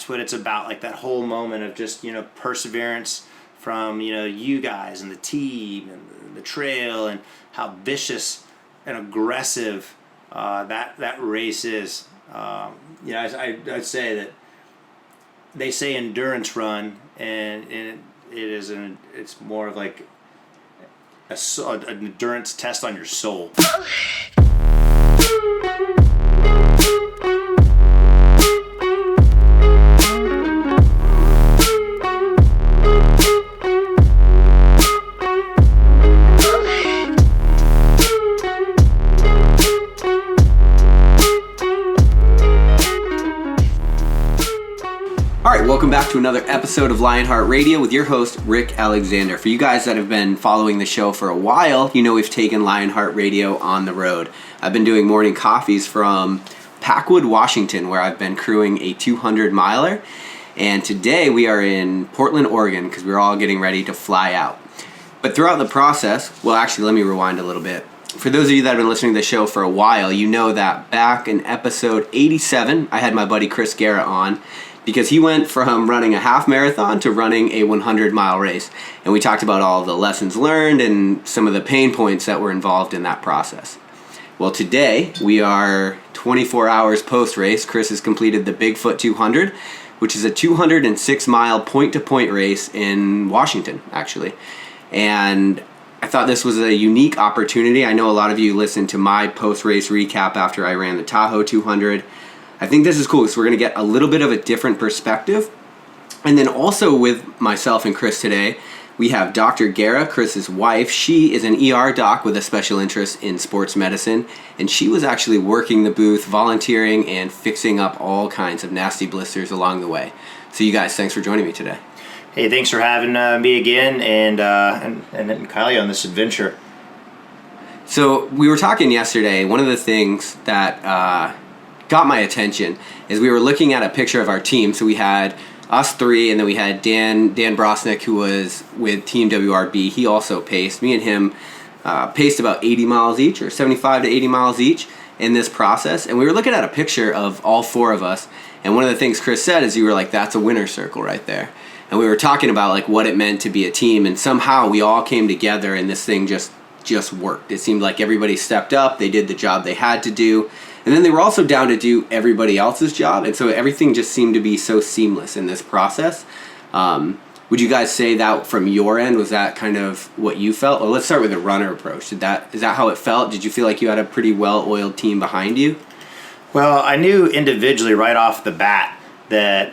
that's what it's about, like that whole moment of just, perseverance from, you guys and the team and the trail, and how vicious and aggressive that race is. I'd say that they say endurance run, and it's more of like an endurance test on your soul. Welcome back to another episode of Lionheart Radio with your host, Rick Alexander. For you guys that have been following the show for a while, you know we've taken Lionheart Radio on the road. I've been doing morning coffees from Packwood, Washington, where I've been crewing a 200-miler. And today we are in Portland, Oregon, because we're all getting ready to fly out. But throughout the process, well, actually, let me rewind a little bit. For those of you that have been listening to the show for a while, you know that back in episode 87, I had my buddy Chris Guerra on, because he went from running a half marathon to running a 100-mile race. And we talked about all the lessons learned and some of the pain points that were involved in that process. Well, today we are 24 hours post-race. Chris has completed the Bigfoot 200, which is a 206-mile point-to-point race in Washington, actually. And I thought this was a unique opportunity. I know a lot of you listened to my post-race recap after I ran the Tahoe 200. I think this is cool because we're going to get a little bit of a different perspective. And then also with myself and Chris today, we have Dr. Guerra, Chris's wife. She is an ER doc with a special interest in sports medicine, and she was actually working the booth, volunteering, and fixing up all kinds of nasty blisters along the way. So you guys, thanks for joining me today. Hey, thanks for having me again, and Kylie on this adventure. So we were talking yesterday. One of the things that got my attention is we were looking at a picture of our team. So we had us three, and then we had Dan Brosnick, who was with Team WRB. He also paced. Me and him paced about 80 miles each, or 75 to 80 miles each in this process. And we were looking at a picture of all four of us. And one of the things Chris said is, you were like, that's a winner's circle right there. And we were talking about like what it meant to be a team. And somehow we all came together, and this thing just worked. It seemed like everybody stepped up. They did the job they had to do. And then they were also down to do everybody else's job. And so everything just seemed to be so seamless in this process. Would you guys say that from your end, was that kind of what you felt? Well, let's start with the runner approach. Is that how it felt? Did you feel like you had a pretty well-oiled team behind you? Well, I knew individually right off the bat that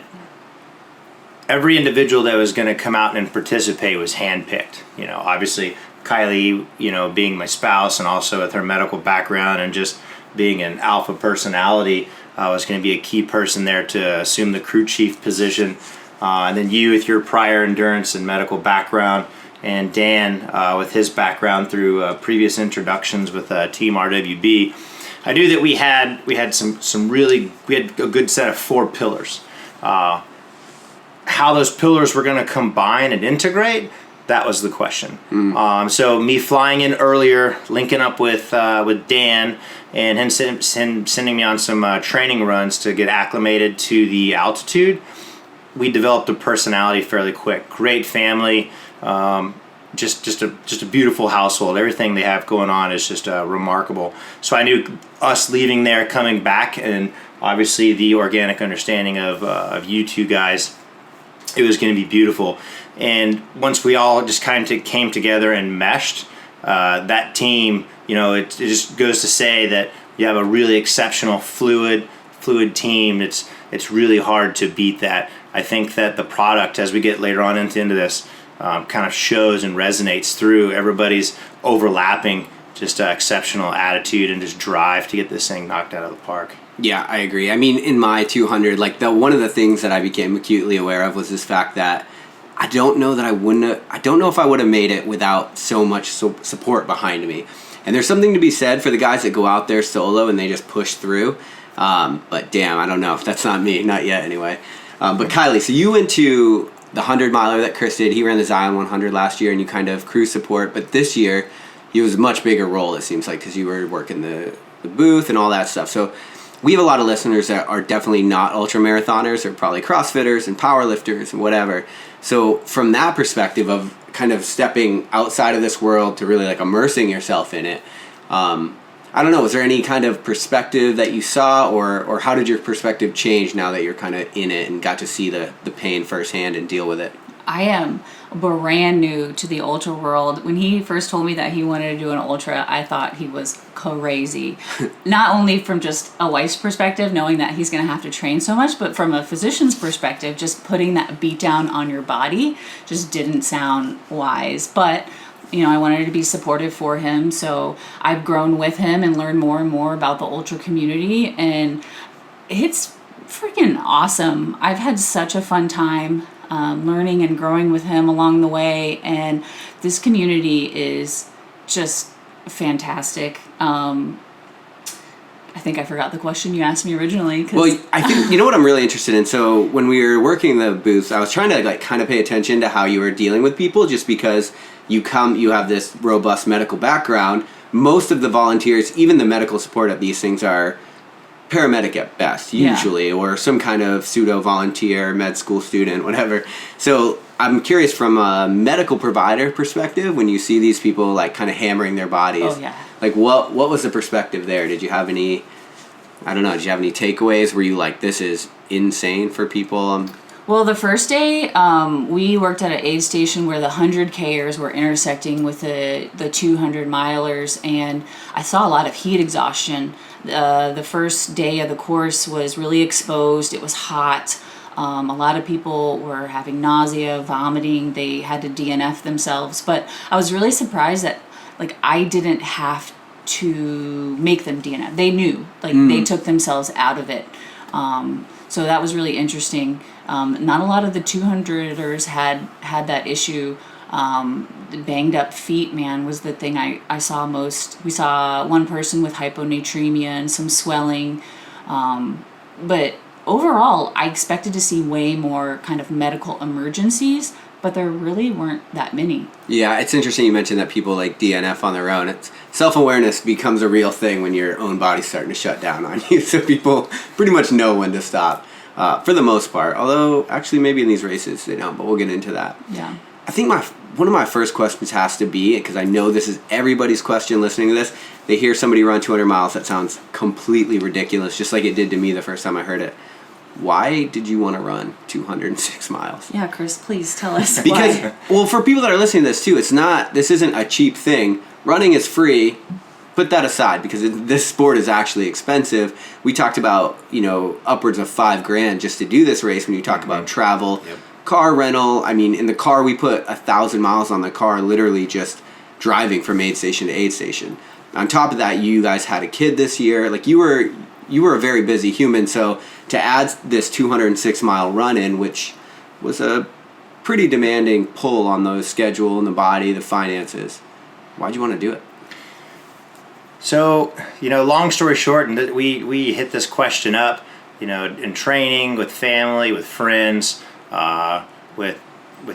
every individual that was going to come out and participate was handpicked. Obviously Kylie, being my spouse, and also with her medical background and just being an alpha personality, was going to be a key person there to assume the crew chief position. And then you with your prior endurance and medical background, and Dan with his background through previous introductions with Team RWB. I knew that we had a good set of 4 pillars. How those pillars were going to combine and integrate, that was the question. So me flying in earlier, linking up with Dan, and him sending me on some training runs to get acclimated to the altitude, we developed a personality fairly quick. Great family, just a beautiful household. Everything they have going on is just remarkable. So I knew us leaving there, coming back, and obviously the organic understanding of you two guys, it was going to be beautiful. And once we all just kind of came together and meshed, that team, it just goes to say that you have a really exceptional fluid team. It's really hard to beat that. I think that the product, as we get later on into this, kind of shows and resonates through everybody's overlapping just exceptional attitude and just drive to get this thing knocked out of the park. Yeah, I agree. I mean, in my 200, one of the things that I became acutely aware of was this fact that I don't know if I would have made it without so much support behind me. And there's something to be said for the guys that go out there solo and they just push through. But damn, I don't know. That's not me. Not yet, anyway. But Kylie, so you went to the 100-miler that Chris did. He ran the Zion 100 last year, and you kind of crew support. But this year, it was a much bigger role, it seems like, because you were working the booth and all that stuff. So we have a lot of listeners that are definitely not ultramarathoners. They're probably CrossFitters and powerlifters and whatever. So from that perspective of kind of stepping outside of this world to really like immersing yourself in it, I don't know, was there any kind of perspective that you saw, or how did your perspective change now that you're kind of in it and got to see the pain firsthand and deal with it? I am brand new to the ultra world. When he first told me that he wanted to do an ultra, I thought he was crazy. Not only from just a wife's perspective, knowing that he's going to have to train so much, but from a physician's perspective, just putting that beat down on your body just didn't sound wise. But I wanted to be supportive for him, so I've grown with him and learned more and more about the ultra community, and it's freaking awesome. I've had such a fun time learning and growing with him along the way, and this community is just fantastic. I think I forgot the question you asked me originally. Well, I think, you know what I'm really interested in? So when we were working the booths, I was trying to like kind of pay attention to how you were dealing with people, just because you have this robust medical background. Most of the volunteers, even the medical support at these things, are paramedic at best, usually, or some kind of pseudo-volunteer, med school student, whatever. So I'm curious, from a medical provider perspective, when you see these people like kind of hammering their bodies, like what was the perspective there? Did you have any, did you have any takeaways? Were you like, this is insane for people? Well, the first day, we worked at an aid station where the 100Kers were intersecting with the 200-milers, and I saw a lot of heat exhaustion. The first day of the course was really exposed. It was hot. A lot of people were having nausea, vomiting. They had to DNF themselves. But I was really surprised that, like, I didn't have to make them DNF. They knew. Like, they took themselves out of it. So that was really interesting. Not a lot of the 200ers had that issue. The banged up feet, man, was the thing I saw most. We saw one person with hyponatremia and some swelling. But overall, I expected to see way more kind of medical emergencies, but there really weren't that many. Yeah, it's interesting you mentioned that people like DNF on their own. It's self-awareness becomes a real thing when your own body's starting to shut down on you, so people pretty much know when to stop, for the most part. Although, actually, maybe in these races they don't, but we'll get into that. Yeah. I think one of my first questions has to be, because I know this is everybody's question listening to this, they hear somebody run 200 miles, that sounds completely ridiculous, just like it did to me the first time I heard it. Why did you want to run 206 miles? Yeah, Chris, please tell us because, why. Well, for people that are listening to this too, this isn't a cheap thing. Running is free. Put that aside, because this sport is actually expensive. We talked about, upwards of $5,000 just to do this race when you talk about travel, car rental. I mean, in the car, we put 1,000 miles on the car, literally just driving from aid station to aid station. On top of that, you guys had a kid this year. Like, you were a very busy human, so to add this 206-mile run in, which was a pretty demanding pull on the schedule and the body, the finances, why'd you want to do it? So, long story short, and we hit this question up, in training, with family, with friends, with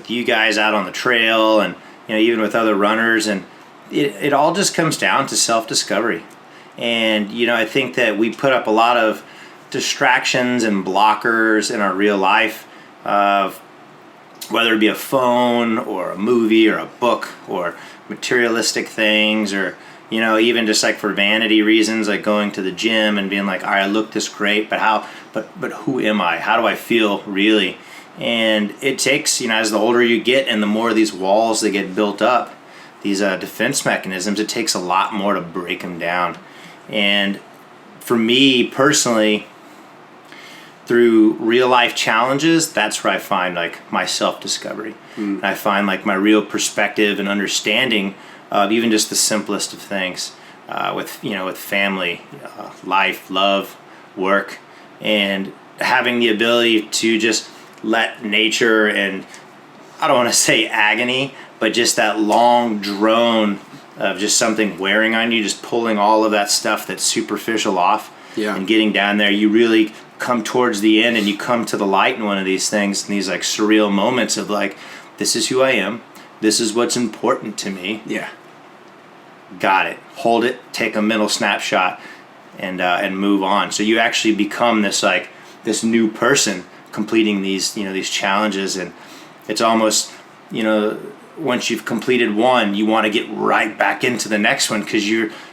you guys out on the trail, and even with other runners, and it all just comes down to self-discovery. And I think that we put up a lot of distractions and blockers in our real life, whether it be a phone or a movie or a book or materialistic things, or even just like for vanity reasons, like going to the gym and being like, all right, I look this great, but who am I? How do I feel really? And it takes, as the older you get and the more of these walls that get built up, these defense mechanisms, it takes a lot more to break them down. And for me personally, through real life challenges, that's where I find like my self-discovery. And I find like my real perspective and understanding of even just the simplest of things, with family, life, love, work, and having the ability to just let nature, and I don't want to say agony, but just that long drone of just something wearing on you, just pulling all of that stuff that's superficial off, and getting down there, you really come towards the end and you come to the light in one of these things, and these like surreal moments of like, this is who I am, this is what's important to me. Yeah. Got it. Hold it, take a mental snapshot, and move on. So you actually become this new person completing these challenges, and it's almost, once you've completed one, you want to get right back into the next one, because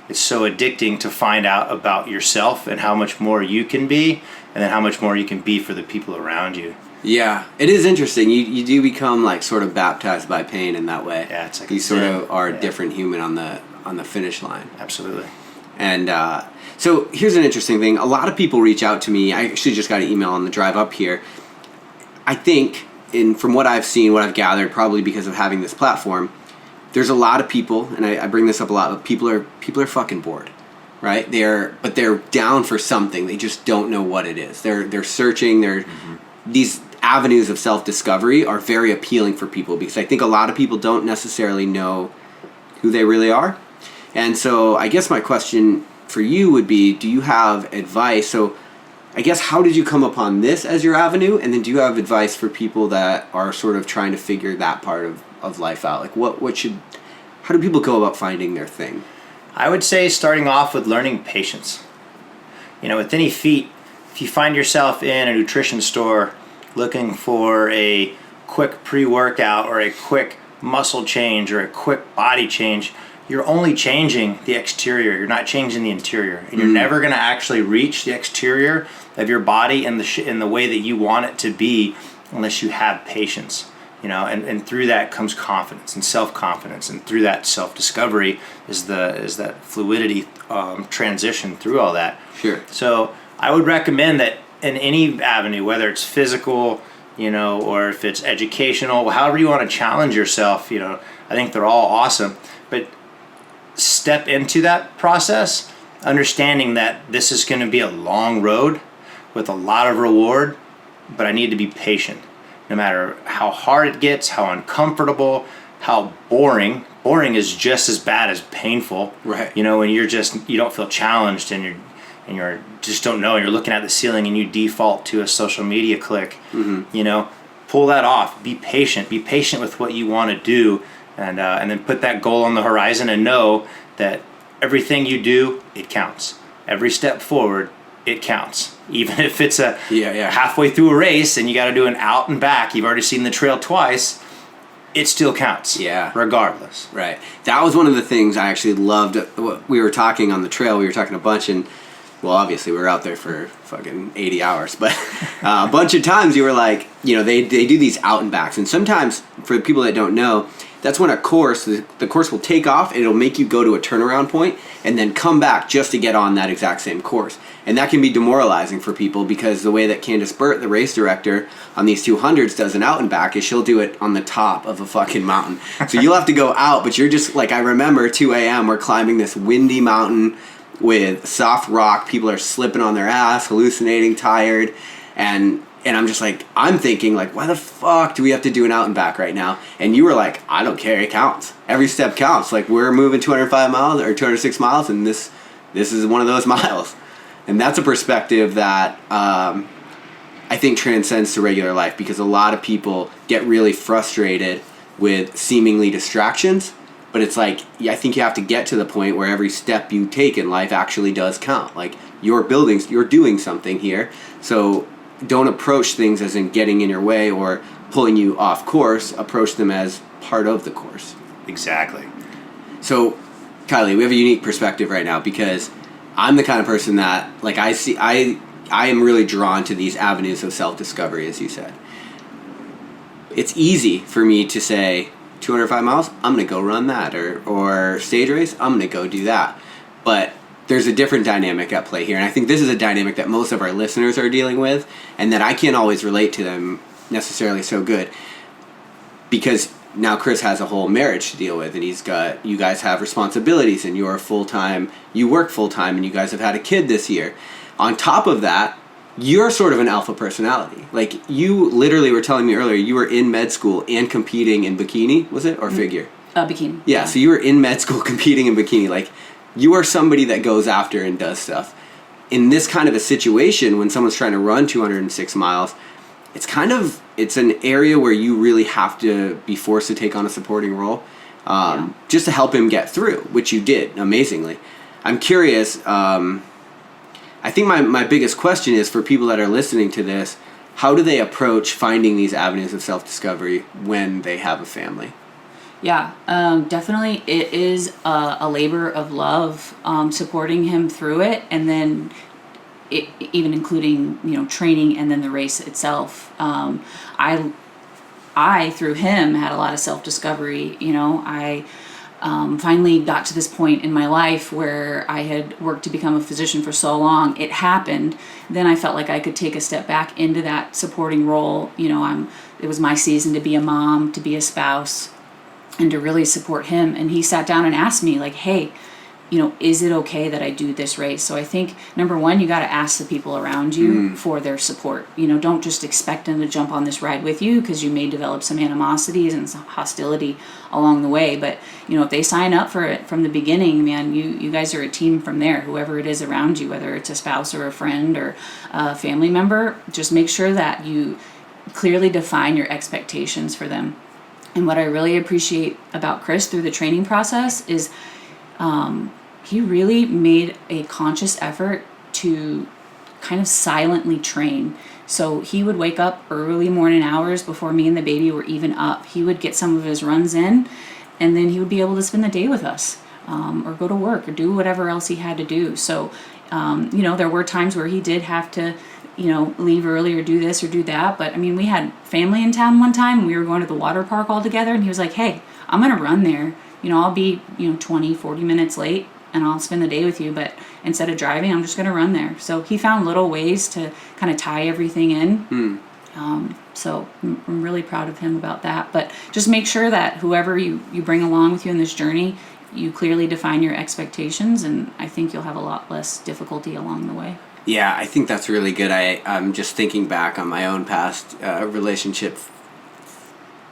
it's so addicting to find out about yourself and how much more you can be, and then how much more you can be for the people around you. Yeah, it is interesting. You do become like sort of baptized by pain in that way. Yeah, it's like you sort of are a different human on the finish line. Absolutely. And so here's an interesting thing. A lot of people reach out to me. I actually just got an email on the drive up here. I think, from what I've seen, what I've gathered, probably because of having this platform, there's a lot of people, and I bring this up a lot, but people are fucking bored, right? But they're down for something. They just don't know what it is. They're searching. These avenues of self-discovery are very appealing for people, because I think a lot of people don't necessarily know who they really are. And so I guess my question for you would be, do you have advice? So I guess, how did you come upon this as your avenue? And then do you have advice for people that are sort of trying to figure that part of life out? Like how do people go about finding their thing? I would say starting off with learning patience. With any feat, if you find yourself in a nutrition store looking for a quick pre-workout or a quick muscle change or a quick body change, you're only changing the exterior. You're not changing the interior. And you're never going to actually reach the exterior of your body in the way that you want it to be unless you have patience. And through that comes confidence and self-confidence. And through that self-discovery is that fluidity transition through all that. Sure. So I would recommend that in any avenue, whether it's physical, or if it's educational, however you want to challenge yourself, I think they're all awesome. But step into that process, understanding that this is going to be a long road with a lot of reward, but I need to be patient. No matter how hard it gets, how uncomfortable, how boring is just as bad as painful. Right. When you don't feel challenged and you're just don't know, and you're looking at the ceiling and you default to a social media click. Pull that off. Be patient with what you want to do, and then put that goal on the horizon and know that everything you do, it counts. Every step forward, it counts. Even if it's halfway through a race and you got to do an out and back, you've already seen the trail twice, it still counts. Yeah. Regardless. Right. That was one of the things I actually loved. We were talking on the trail, we were talking a bunch, and well, obviously we were out there for fucking 80 hours, but a bunch of times you were like, they do these out and backs, and sometimes, for the people that don't know, that's when the course will take off, and it'll make you go to a turnaround point and then come back just to get on that exact same course. And that can be demoralizing for people, because the way that Candace Burt, the race director on these 200s, does an out and back is she'll do it on the top of a fucking mountain. So you'll have to go out, but you're just like, I remember 2 a.m. we're climbing this windy mountain with soft rock. People are slipping on their ass, hallucinating, tired, and I'm just like, I'm thinking like, why the fuck do we have to do an out and back right now? And you were like, I don't care, it counts. Every step counts. Like, we're moving 205 miles or 206 miles, and this is one of those miles. And that's a perspective that I think transcends to regular life, because a lot of people get really frustrated with seemingly distractions. But it's like, I think you have to get to the point where every step you take in life actually does count. Like, you're doing something here. So don't approach things as in getting in your way or pulling you off course. Approach them as part of the course. Exactly. So, Kylie, we have a unique perspective right now, because I'm the kind of person that, like, I am really drawn to these avenues of self-discovery, as you said. It's easy for me to say, 205 miles, I'm going to go run that, or stage race, I'm going to go do that. But there's a different dynamic at play here, and I think this is a dynamic that most of our listeners are dealing with, and that I can't always relate to them necessarily so good, because now Chris has a whole marriage to deal with, and you guys have responsibilities, and you work full-time, and you guys have had a kid this year. On top of that, you're sort of an alpha personality. Like, you literally were telling me earlier, you were in med school and competing in bikini, was it? Or figure? Bikini. Yeah, so you were in med school competing in bikini. Like, you are somebody that goes after and does stuff. In this kind of a situation, when someone's trying to run 206 miles, it's an area where you really have to be forced to take on a supporting role, just to help him get through, which you did amazingly. I'm curious, I think my biggest question is for people that are listening to this, how do they approach finding these avenues of self-discovery when they have a family? Yeah, definitely it is a labor of love, supporting him through it, and then even including, training and then the race itself. I through him had a lot of self-discovery. I finally got to this point in my life where I had worked to become a physician for so long. It happened. Then I felt like I could take a step back into that supporting role. It was my season to be a mom, to be a spouse, and to really support him. And he sat down and asked me, like, hey, is it okay that I do this race? So I think, number one, you got to ask the people around you for their support. Don't just expect them to jump on this ride with you, because you may develop some animosities and some hostility along the way. But, if they sign up for it from the beginning, man, you guys are a team from there, whoever it is around you, whether it's a spouse or a friend or a family member. Just make sure that you clearly define your expectations for them. And what I really appreciate about Chris through the training process is he really made a conscious effort to kind of silently train. So he would wake up early morning hours before me and the baby were even up. He would get some of his runs in, and then he would be able to spend the day with us, or go to work or do whatever else he had to do. So, there were times where he did have to, leave early or do this or do that. But we had family in town one time, and we were going to the water park all together, and he was like, hey, I'm going to run there. I'll be, 20, 40 minutes late, and I'll spend the day with you, but instead of driving, I'm just going to run there. So he found little ways to kind of tie everything in. So I'm really proud of him about that. But just make sure that whoever you bring along with you in this journey, you clearly define your expectations, and I think you'll have a lot less difficulty along the way. Yeah, I think that's really good. I'm just thinking back on my own past relationship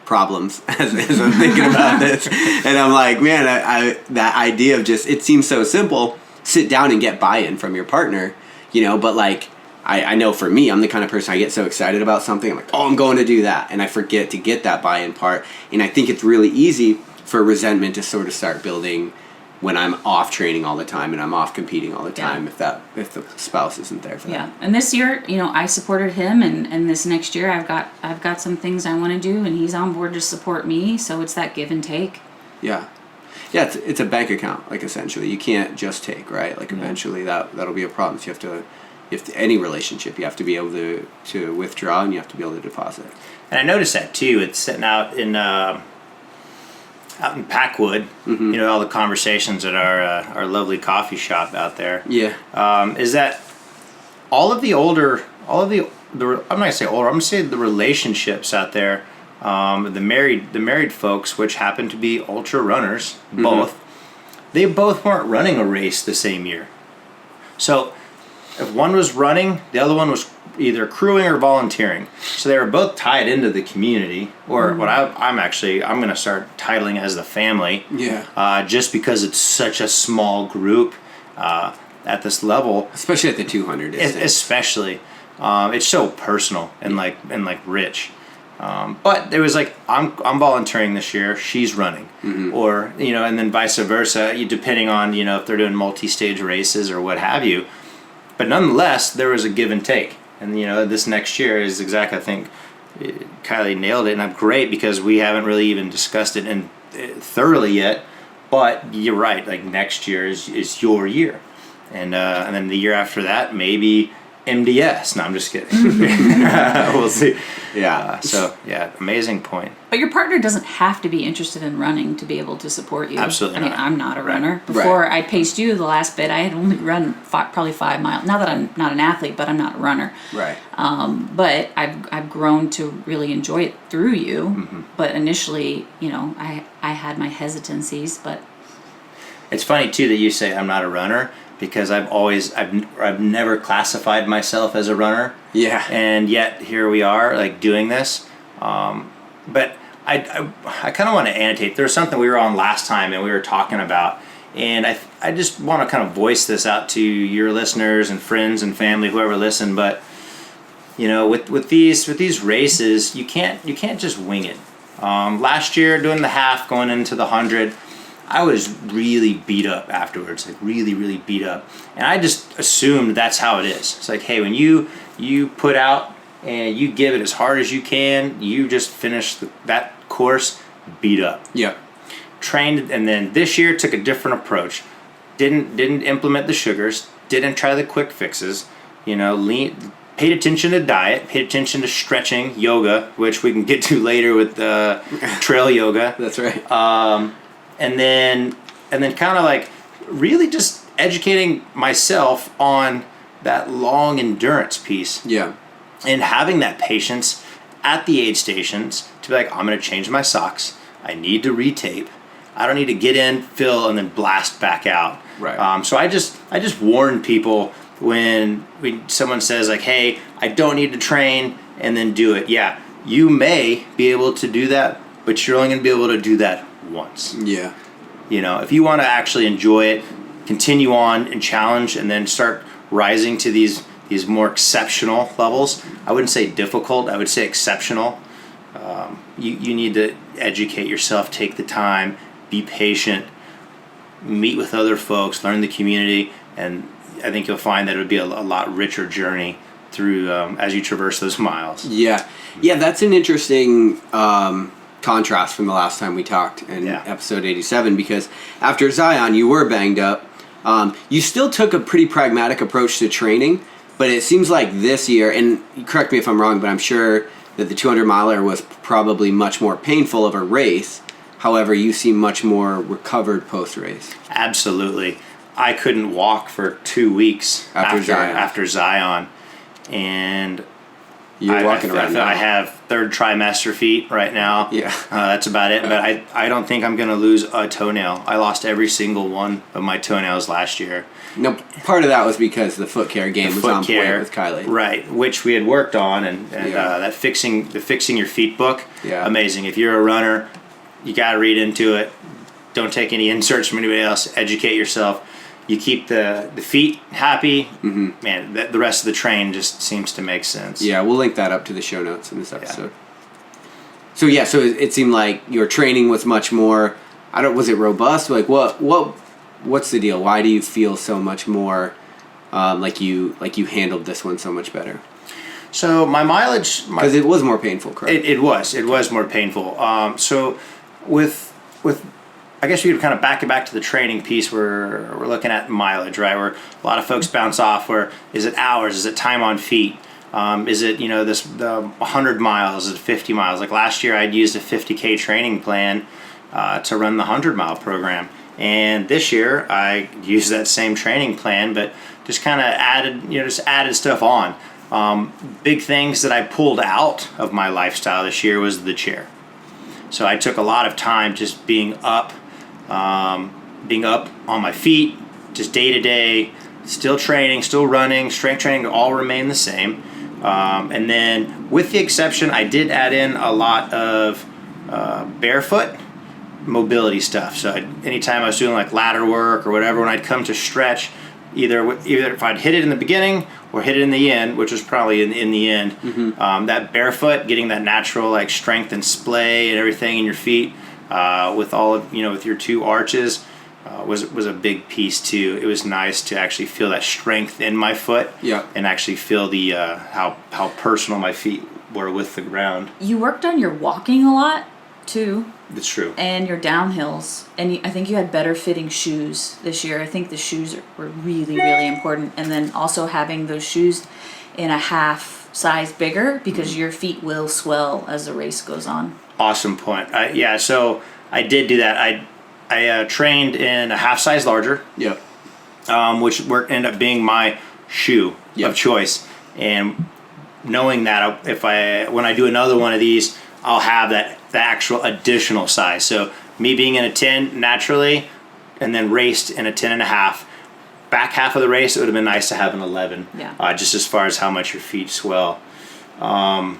problems as I'm thinking about this, and I'm like, man, I that idea of just, it seems so simple, sit down and get buy-in from your partner, but like I know for me, I'm the kind of person, I get so excited about something, I'm like, oh, I'm going to do that, and I forget to get that buy-in part. And I think it's really easy for resentment to sort of start building when I'm off training all the time and I'm off competing all the time, if the spouse isn't there for that. Yeah, and this year, I supported him, and this next year I've got some things I want to do, and he's on board to support me. So it's that give and take. Yeah, it's a bank account, like, essentially. You can't just take, right? Like, eventually that'll be a problem. So you have to any relationship, you have to be able to withdraw, and you have to be able to deposit. And I noticed that too. It's sitting out in Packwood, all the conversations at our lovely coffee shop out there. Yeah. Is that all of the I'm not gonna say older, I'm gonna say the relationships out there, the married folks, which happen to be ultra runners, both, they both weren't running a race the same year. So if one was running, the other one was either crewing or volunteering. So they were both tied into the community, or what I'm going to start titling as the family. Yeah. Just because it's such a small group at this level, especially at the 200. Especially, it's so personal and rich. But it was like, I'm volunteering this year, she's running, or and then vice versa, depending on if they're doing multi-stage races or what have you. But nonetheless, there was a give and take. And, this next year is exactly, I think, Kylie nailed it. And I'm great because we haven't really even discussed it thoroughly yet. But you're right. Like, next year is your year. And then the year after that, maybe MDS. No, I'm just kidding. We'll see. Yeah. Amazing point. But your partner doesn't have to be interested in running to be able to support you. Absolutely not. I'm not a runner. Before I paced you the last bit, I had only run probably 5 miles. Not that I'm not an athlete, but I'm not a runner. Right. But I've grown to really enjoy it through you. But initially, I had my hesitancies. But it's funny too that you say I'm not a runner, because I've never classified myself as a runner. Yeah. And yet here we are, like, doing this. But I kind of want to annotate. There was something we were on last time and we were talking about, and I just want to kind of voice this out to your listeners and friends and family, whoever listen. But with these races, you can't just wing it. Last year, doing the half, going into the 100, I was really beat up afterwards, like really, really beat up. And I just assumed that's how it is. It's like, hey, when you put out and you give it as hard as you can, you just finish that course beat up. Yeah. Trained, and then this year took a different approach. Didn't implement the sugars, didn't try the quick fixes, paid attention to diet, paid attention to stretching, yoga, which we can get to later with trail yoga. That's right. And then kind of like really just educating myself on that long endurance piece. Yeah. And having that patience at the aid stations to be like, I'm going to change my socks. I need to retape. I don't need to get in, fill, and then blast back out. Right. So I just warn people when someone says like, hey, I don't need to train, and then do it. Yeah, you may be able to do that, but you're only going to be able to do that once. Yeah. If you want to actually enjoy it, continue on and challenge, and then start rising to these more exceptional levels. I wouldn't say difficult, I would say exceptional. You need to educate yourself, take the time, be patient, meet with other folks, learn the community, and I think you'll find that it would be a lot richer journey through as you traverse those miles. Yeah, that's an interesting contrast from the last time we talked in episode 87, because after Zion, you were banged up. You still took a pretty pragmatic approach to training, but it seems like this year, and correct me if I'm wrong, but I'm sure that the 200 miler was probably much more painful of a race. However, you seem much more recovered post-race. Absolutely. I couldn't walk for 2 weeks after Zion. And you're walking around now. I have third trimester feet right now. Yeah. That's about it. But I don't think I'm going to lose a toenail. I lost every single one of my toenails last year. No, part of that was because the foot care game was on point with Kylie. Right, which we had worked on, and that fixing your feet book, amazing. If you're a runner, you got to read into it. Don't take any inserts from anybody else. Educate yourself. You keep the feet happy. Mm-hmm. Man, the rest of the train just seems to make sense. Yeah, we'll link that up to the show notes in this episode. Yeah. So it seemed like your training was much more. Was it robust? Like what's the deal? Why do you feel so much more like you handled this one so much better? So my mileage, because it was more painful, correct? It was more painful. So with I guess you could kind of back it back to the training piece where we're looking at mileage, right? Where a lot of folks bounce off. Where is it hours? Is it time on feet? Is it the 100 miles? Is it 50 miles? Like last year, I'd used a 50K training plan to run the 100-mile program, and this year I used that same training plan, but just kind of added stuff on. Big things that I pulled out of my lifestyle this year was the chair. So I took a lot of time just being up on my feet, just day to day, still training, still running, strength training, all remain the same. And then with the exception, I did add in a lot of barefoot mobility stuff. So anytime I was doing like ladder work or whatever, when I'd come to stretch, either if I'd hit it in the beginning or hit it in the end, which was probably in the end, mm-hmm. That barefoot, getting that natural like strength and splay and everything in your feet, with all of, with your two arches, was a big piece too. It was nice to actually feel that strength in my foot, and actually feel the how personal my feet were with the ground. You worked on your walking a lot too. That's true. And your downhills, and I think you had better fitting shoes this year. I think the shoes were really, really important, and then also having those shoes in a half size bigger because your feet will swell as the race goes on. Awesome point. So I did do that. I trained in a half size larger. Yep. Which ended up being my shoe of choice, and knowing that when I do another one of these, I'll have the actual additional size. So me being in a 10 naturally, and then raced in a 10.5. Back half of the race, it would have been nice to have an 11. Yeah. Just as far as how much your feet swell. And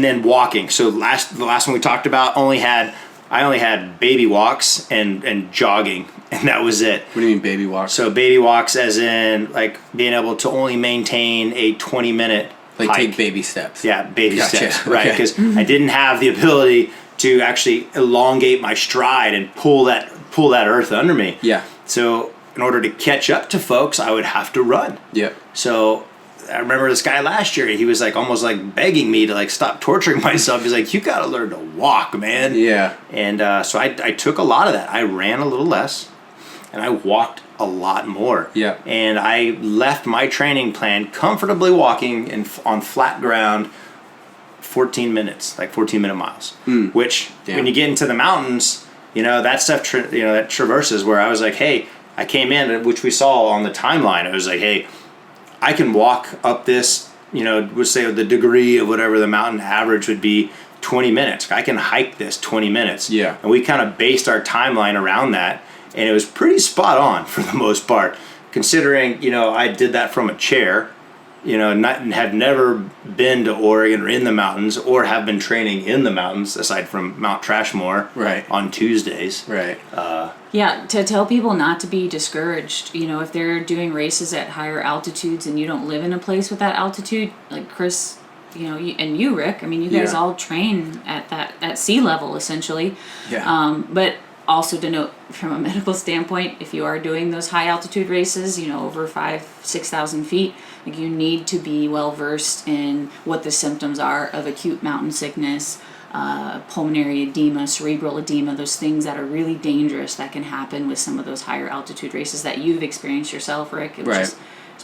then walking. So the last one we talked about I only had baby walks and jogging, and that was it. What do you mean baby walks? So baby walks as in like being able to only maintain a 20-minute like hike. Take baby steps. Yeah, baby steps, right? Okay. Because I didn't have the ability to actually elongate my stride and pull that pull that earth under me. Yeah. So in order to catch up to folks, I would have to run. Yeah. So I remember this guy last year, he was like almost like begging me to like stop torturing myself. He's like, you got to learn to walk, man. Yeah. And so I took a lot of that. I ran a little less and I walked a lot more. Yeah. And I left my training plan comfortably walking on flat ground 14 minutes, like 14-minute miles, which when you get into the mountains, you know, that stuff, that traverses where I was like, hey, I came in, which we saw on the timeline. It was like, hey, I can walk up this, we'll say the degree of whatever the mountain average would be, 20 minutes. I can hike this 20 minutes. Yeah. And we kind of based our timeline around that. And it was pretty spot on for the most part, considering, I did that from a chair, have never been to Oregon or in the mountains or have been training in the mountains aside from Mount Trashmore on Tuesdays. Right. Yeah, to tell people not to be discouraged, if they're doing races at higher altitudes and you don't live in a place with that altitude, like Chris, and you, Rick, I mean, you guys all train at sea level essentially. Yeah. But also to note from a medical standpoint, if you are doing those high altitude races, over 5,000-6,000 feet, like you need to be well versed in what the symptoms are of acute mountain sickness, pulmonary edema, cerebral edema, those things that are really dangerous that can happen with some of those higher altitude races that you've experienced yourself, Rick. It's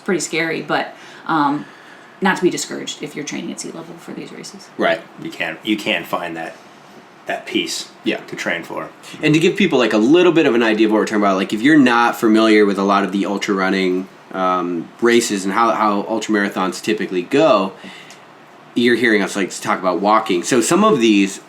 pretty scary, but not to be discouraged if you're training at sea level for these races. Right. You can find that piece to train for. And to give people like a little bit of an idea of what we're talking about, like if you're not familiar with a lot of the ultra running races and how ultra marathons typically go, you're hearing us like talk about walking. So some of these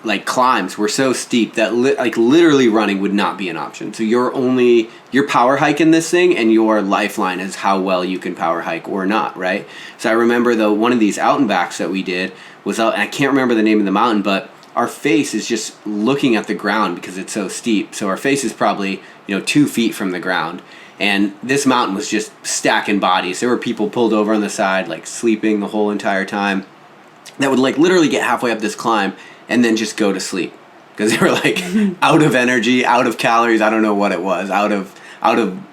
like climbs were so steep that literally running would not be an option. So you're power hiking this thing, and your lifeline is how well you can power hike or not, right? So I remember one of these out and backs that we did was out, and I can't remember the name of the mountain, but our face is just looking at the ground because it's so steep. So our face is probably 2 feet from the ground. And this mountain was just stacking bodies. There were people pulled over on the side, like sleeping the whole entire time, that would like literally get halfway up this climb and then just go to sleep because they were like out of energy, out of calories. I don't know what it was, out of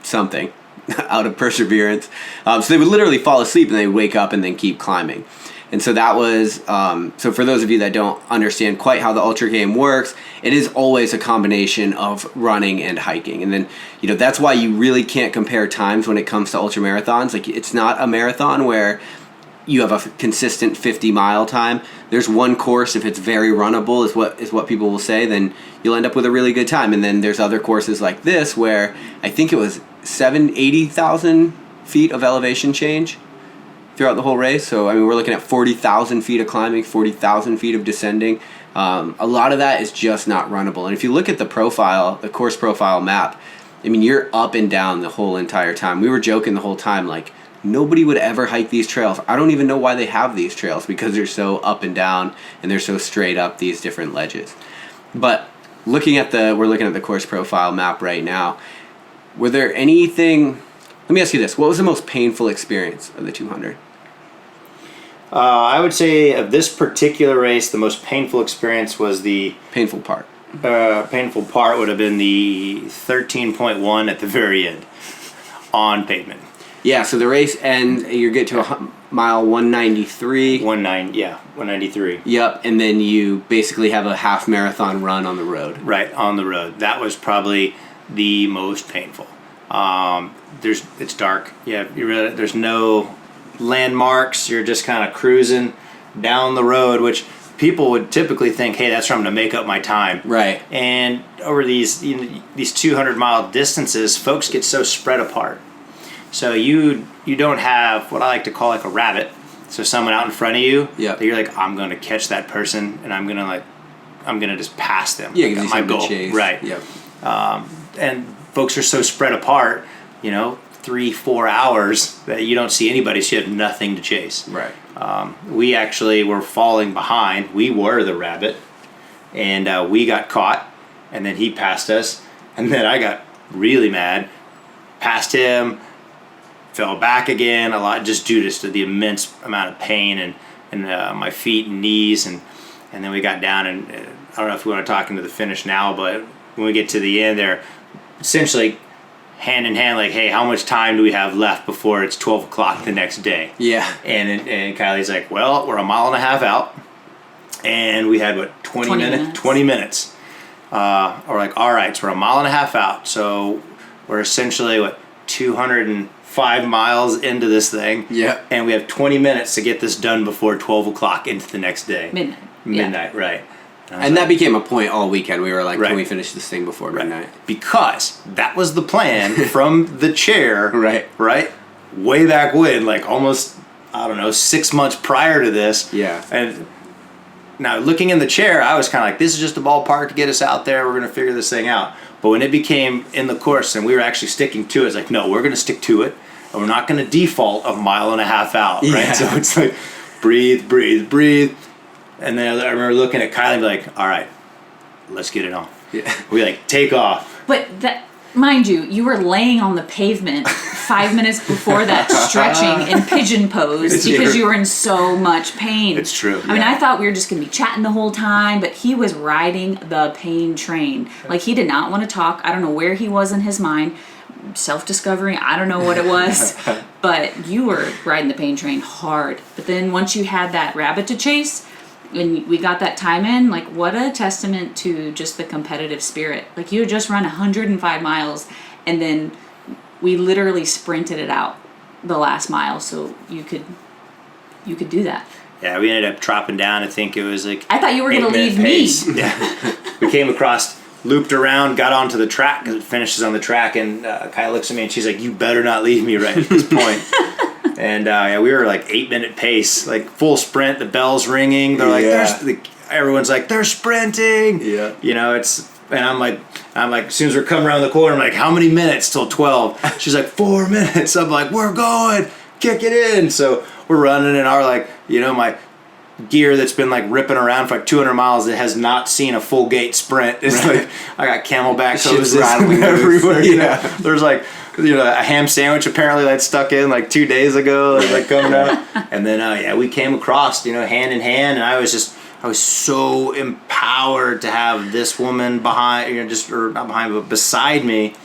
something, out of perseverance. So they would literally fall asleep and they would wake up and then keep climbing. And so that was, so for those of you that don't understand quite how the ultra game works, it is always a combination of running and hiking. And then, that's why you really can't compare times when it comes to ultra marathons. Like, it's not a marathon where you have a consistent 50-mile time. There's one course, if it's very runnable, is what people will say, then you'll end up with a really good time. And then there's other courses like this where I think it was 80,000 feet of elevation change throughout the whole race. So, I mean, we're looking at 40,000 feet of climbing, 40,000 feet of descending. A lot of that is just not runnable. And if you look at the course profile map, I mean, you're up and down the whole entire time. We were joking the whole time, like, nobody would ever hike these trails. I don't even know why they have these trails because they're so up and down and they're so straight up these different ledges. But we're looking at the course profile map right now. Were there anything, let me ask you this, what was the most painful experience of the 200? I would say of this particular race, the most painful experience was the... Painful part. Painful part would have been the 13.1 at the very end on pavement. Yeah, so the race ends, you get to mile 193. 193. Yep, and then you basically have a half marathon run on the road. Right, on the road. That was probably the most painful. It's dark. Yeah, there's no landmarks. You're just kind of cruising down the road, which people would typically think, hey, that's where I'm going to make up my time. Right. And over these 200-mile distances, folks get so spread apart. So you don't have what I like to call like a rabbit. So someone out in front of you, that you're like, I'm going to catch that person, and I'm going to just pass them. Yeah, because my goal. Chase. Right. Yep. And folks are so spread apart, 3-4 hours that you don't see anybody, so you have nothing to chase. Right. We actually were falling behind. We were the rabbit, and we got caught, and then he passed us, and then I got really mad, passed him, fell back again a lot, just due to the immense amount of pain and my feet and knees, and then we got down, and I don't know if we want to talk into the finish now, but when we get to the end, they're essentially hand in hand, like, hey, how much time do we have left before it's 12 o'clock the next day? Yeah. And Kylie's like, well, we're a mile and a half out, and we had, 20 minutes? 20 minutes. We're like, all right, so we're a mile and a half out, so we're essentially, 205 miles into this thing. Yeah. And we have 20 minutes to get this done before 12 o'clock into the next day. Midnight, right. And that became a point all weekend. We were like, Right. can we finish this thing before midnight? Because that was the plan from the chair. Right. Way back when, like almost, 6 months prior to this. Yeah. And now looking in the chair, I was kind of like, this is just a ballpark to get us out there. We're going to figure this thing out. But when it became in the course and we were actually sticking to it, it's like, no, we're going to stick to it. And we're not going to default a mile and a half out, right? Yeah. So it's like, breathe. And then I remember looking at Kylie and be like, all right, let's get it on. Yeah. We like take off. But that, mind you were laying on the pavement 5 minutes before that, stretching in pigeon pose It's because true. you were in so much pain. It's true. I mean, I thought we were just going to be chatting the whole time, but he was riding the pain train. Like, he did not want to talk. I don't know where he was in his mind. Self-discovery, I don't know what it was. But you were riding the pain train hard. But then once you had that rabbit to chase, and we got that time in, like, what a testament to just the competitive spirit. Like, you had just run 105 miles, and then we literally sprinted it out the last mile, so you could do that. Yeah, we ended up dropping down. I think it was like, I thought you were going to 8-minute leave me. pace. Yeah. We came across, looped around, got onto the track because it finishes on the track, and Kyle looks at me and she's like, you better not leave me right at this point. And we were like 8-minute pace, like full sprint. The bell's ringing. They're like, everyone's like, they're sprinting. Yeah. And I'm like, as soon as we're coming around the corner, I'm like, how many minutes till 12? She's like, 4 minutes. I'm like, we're going, kick it in. So we're running, and our my gear that's been like ripping around for like 200 miles that has not seen a full gate sprint. It's like, I got Camelback hoses rattling everywhere. Yeah. There's like, a ham sandwich apparently that stuck in like 2 days ago, like coming out. And then, we came across, hand in hand, and I was so empowered to have this woman behind, or not behind, but beside me,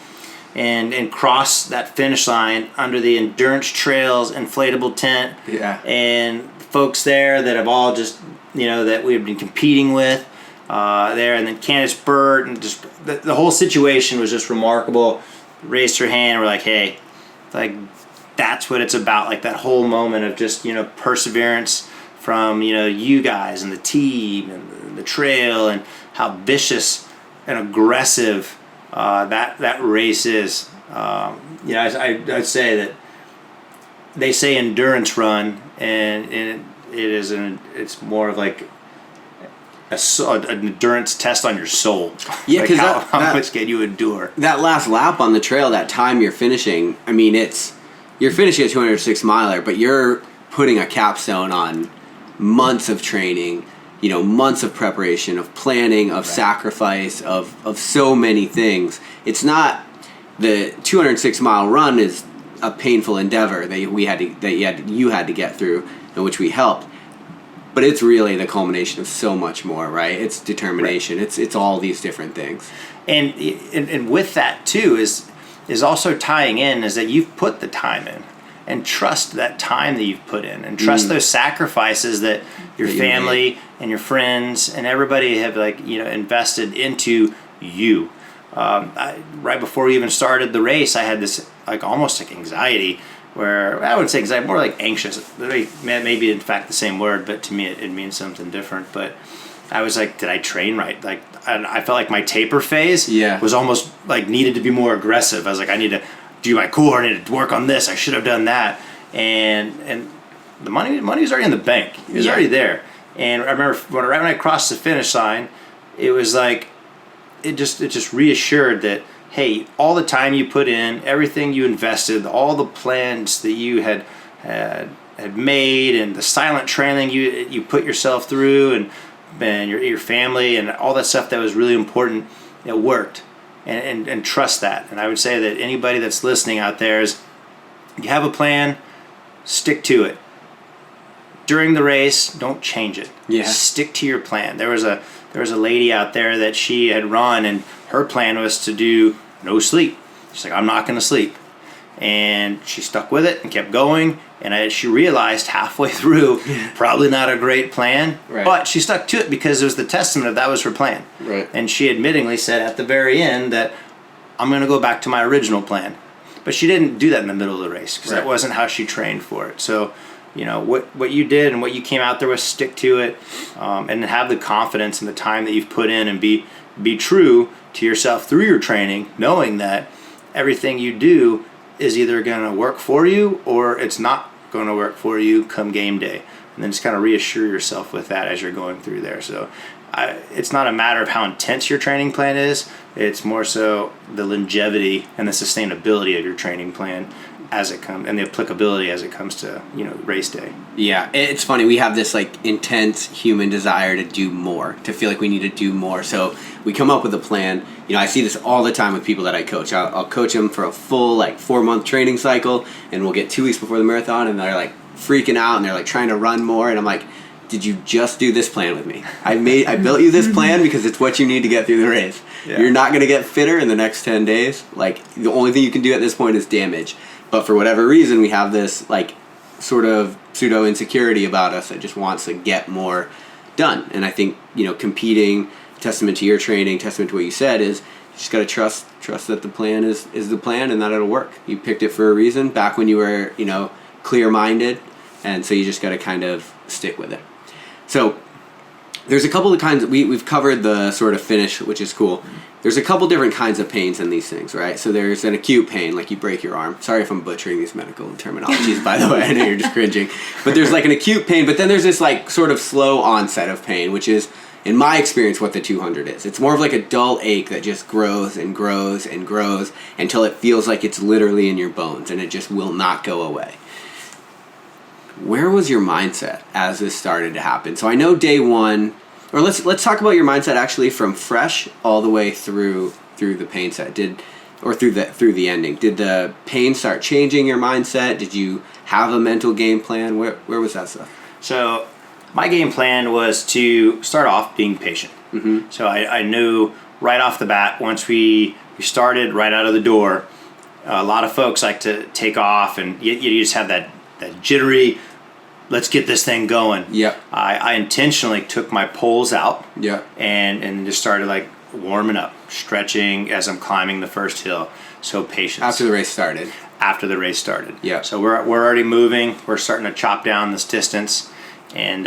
and cross that finish line under the Endurance Trails inflatable tent. Yeah. And folks there that have all just, that we've been competing with there. And then Candace Burt, and just the whole situation was just remarkable. Raised her hand, and we're like, hey, like, that's what it's about. Like, that whole moment of just, perseverance from, you guys and the team and the trail, and how vicious and aggressive that race is. I'd say that they say endurance run, and it's more of like an endurance test on your soul. Yeah, like because how much can you endure? That last lap on the trail, that time you're finishing, I mean, you're finishing a 206 miler, but you're putting a capstone on months of training, months of preparation, of planning, of sacrifice, of so many things. It's not the 206 mile run is a painful endeavor that you had to get through, in which we helped. But it's really the culmination of so much more, right? It's determination. Right. It's all these different things. And with that too is also tying in is that you've put the time in, and trust that time that you've put in, and trust those sacrifices that your family and your friends and everybody have invested into you. Right before we even started the race, I had this almost anxiety. Where I wouldn't say anxiety, more like anxious. Maybe in fact the same word, but to me it means something different. But I was like, did I train right? Like, I felt like my taper phase was almost like needed to be more aggressive. I was like, I need to do my core, I need to work on this. I should have done that. And the money was already in the bank. It was already there. And I remember right when I crossed the finish line, it was like it just reassured that, hey, all the time you put in, everything you invested, all the plans that you had made, and the silent training you put yourself through, and your family, and all that stuff that was really important, it worked. And trust that. And I would say that anybody that's listening out there is, you have a plan, stick to it. during the race, don't change it. Yeah. Stick to your plan. There was a lady out there that she had run, and her plan was to do no sleep. She's like, I'm not going to sleep. And she stuck with it and kept going. And she realized halfway through, probably not a great plan, right. but she stuck to it because it was the testament of that was her plan. Right. And she admittingly said at the very end that I'm going to go back to my original plan. But she didn't do that in the middle of the race because that wasn't how she trained for it. So, what you did and what you came out there with, stick to it, and have the confidence and the time that you've put in, and be true to yourself through your training, knowing that everything you do is either going to work for you or it's not going to work for you come game day. And then just kind of reassure yourself with that as you're going through there. So it's not a matter of how intense your training plan is. It's more so the longevity and the sustainability of your training plan as it comes, and the applicability as it comes to race day. Yeah, it's funny. We have this intense human desire to do more, to feel like we need to do more. So we come up with a plan. I see this all the time with people that I coach. I'll coach them for a full 4-month training cycle, and we'll get 2 weeks before the marathon, and they're freaking out, and they're trying to run more, and I'm like, did you just do this plan with me? I built you this plan because it's what you need to get through the race. Yeah. You're not going to get fitter in the next 10 days. The only thing you can do at this point is damage. But for whatever reason, we have this sort of pseudo insecurity about us that just wants to get more done. And I think competing, testament to your training, testament to what you said, is you just got to trust that the plan is the plan and that it'll work. You picked it for a reason back when you were clear-minded, and so you just got to kind of stick with it. So there's a couple of kinds. We've covered the sort of finish, which is cool. There's a couple different kinds of pains in these things, right? So there's an acute pain, like you break your arm. Sorry if I'm butchering these medical terminologies, by the way. I know you're just cringing. But there's an acute pain, but then there's this sort of slow onset of pain, which is, in my experience, what the 200 is. It's more of a dull ache that just grows and grows and grows until it feels like it's literally in your bones and it just will not go away. Where was your mindset as this started to happen? So I know day one, or let's talk about your mindset actually from fresh all the way through the pain set. Through the ending. Did the pain start changing your mindset? Did you have a mental game plan? Where was that stuff? So my game plan was to start off being patient. Mm-hmm. So I knew right off the bat, once we started right out of the door, a lot of folks like to take off and you just have that jittery, let's get this thing going. Yeah. I intentionally took my poles out. Yeah. And just started warming up, stretching as I'm climbing the first hill. So patience. After the race started. After the race started. Yeah. So we're already moving. We're starting to chop down this distance. And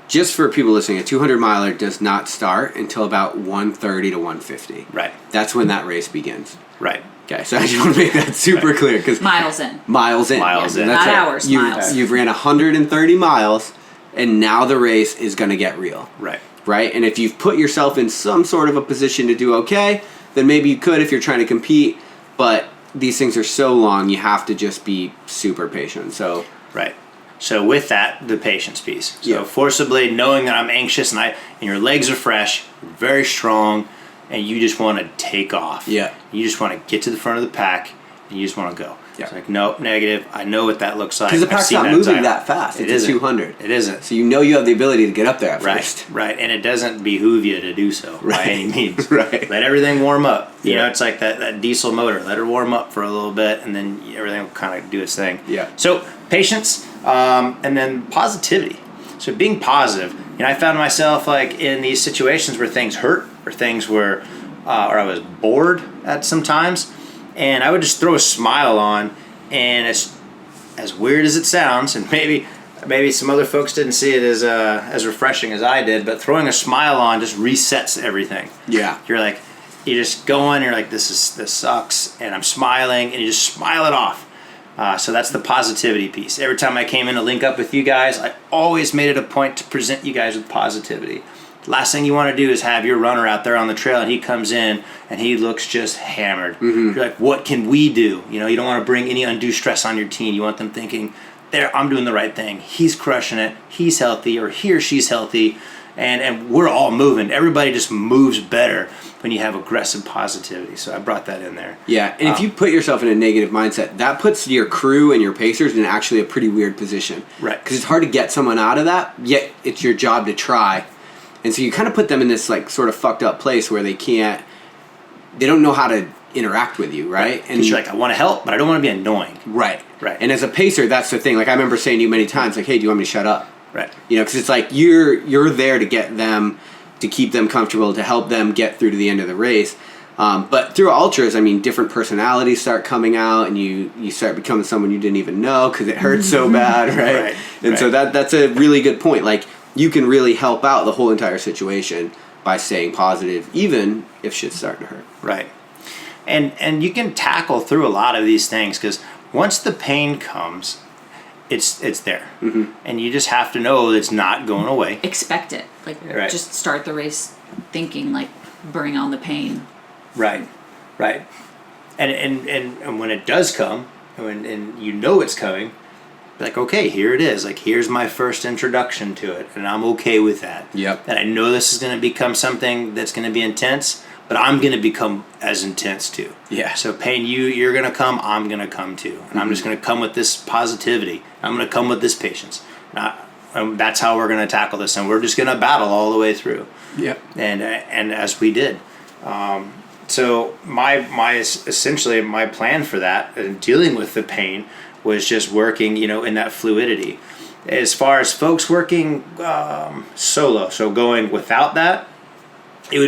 just for people listening, a 200 miler does not start until about 130 to 150. Right. That's when that race begins. Right. Okay, so I just want to make that super clear because miles in. Miles in. Not right. hours. Miles. You've ran 130 miles, and now the race is going to get real. Right. Right, and if you've put yourself in some sort of a position to do okay, then maybe you could if you're trying to compete. But these things are so long, you have to just be super patient. So right. So with that, the patience piece. So forcibly knowing that I'm anxious and your legs are fresh, very strong, and you just want to take off. Yeah. You just want to get to the front of the pack, and you just want to go. Yeah. It's nope, negative. I know what that looks like. Because the pack's not moving that fast. It's a 200. It isn't. So you know you have the ability to get up there at first. Right. And it doesn't behoove you to do so by any means. Right. Let everything warm up. You know, it's like that diesel motor. Let her warm up for a little bit, and then everything will kind of do its thing. Yeah. So patience, and then positivity. So being positive. I found myself in these situations where things hurt, or things were, or I was bored at some times, and I would just throw a smile on, and it's as weird as it sounds, and maybe some other folks didn't see it as refreshing as I did, but throwing a smile on just resets everything. Yeah. You're just going, you're this sucks, and I'm smiling, and you just smile it off. So that's the positivity piece. Every time I came in to link up with you guys, I always made it a point to present you guys with positivity. Last thing you want to do is have your runner out there on the trail and he comes in and he looks just hammered. Mm-hmm. You're what can we do? You don't want to bring any undue stress on your team. You want them thinking, I'm doing the right thing. He's crushing it. He's healthy, or he or she's healthy. And we're all moving. Everybody just moves better when you have aggressive positivity. So I brought that in there. Yeah, and if you put yourself in a negative mindset, that puts your crew and your pacers in actually a pretty weird position. Right. Because it's hard to get someone out of that, yet it's your job to try. And so you kind of put them in this like sort of fucked up place where they don't know how to interact with you, right? And you're like, I want to help, but I don't want to be annoying. Right. Right. And as a pacer, that's the thing. Like I remember saying to you many times, like, hey, do you want me to shut up? Right. You know, because it's like you're there to get them, to keep them comfortable, to help them get through to the end of the race. But through ultras, I mean, different personalities start coming out, and you start becoming someone you didn't even know because it hurts so bad, right? And so that's a really good point. Like you can really help out the whole entire situation by staying positive, even if shit's starting to hurt. Right. And you can tackle through a lot of these things because once the pain comes, it's there, and you just have to know that it's not going away. Expect it. Like just start the race thinking like bring on the pain. Right. And when it does come, and you know it's coming, like, okay, here it is. Like, here's my first introduction to it, and I'm okay with that. Yep. And I know this is going to become something that's going to be intense, but I'm going to become as intense too. Yeah. So pain, you're going to come, I'm going to come too. And I'm just going to come with this positivity. I'm going to come with this patience. That's how we're going to tackle this, and we're just going to battle all the way through. Yep. And as we did. So essentially my plan for that and dealing with the pain was just working, in that fluidity. As far as folks working solo, so going without that, I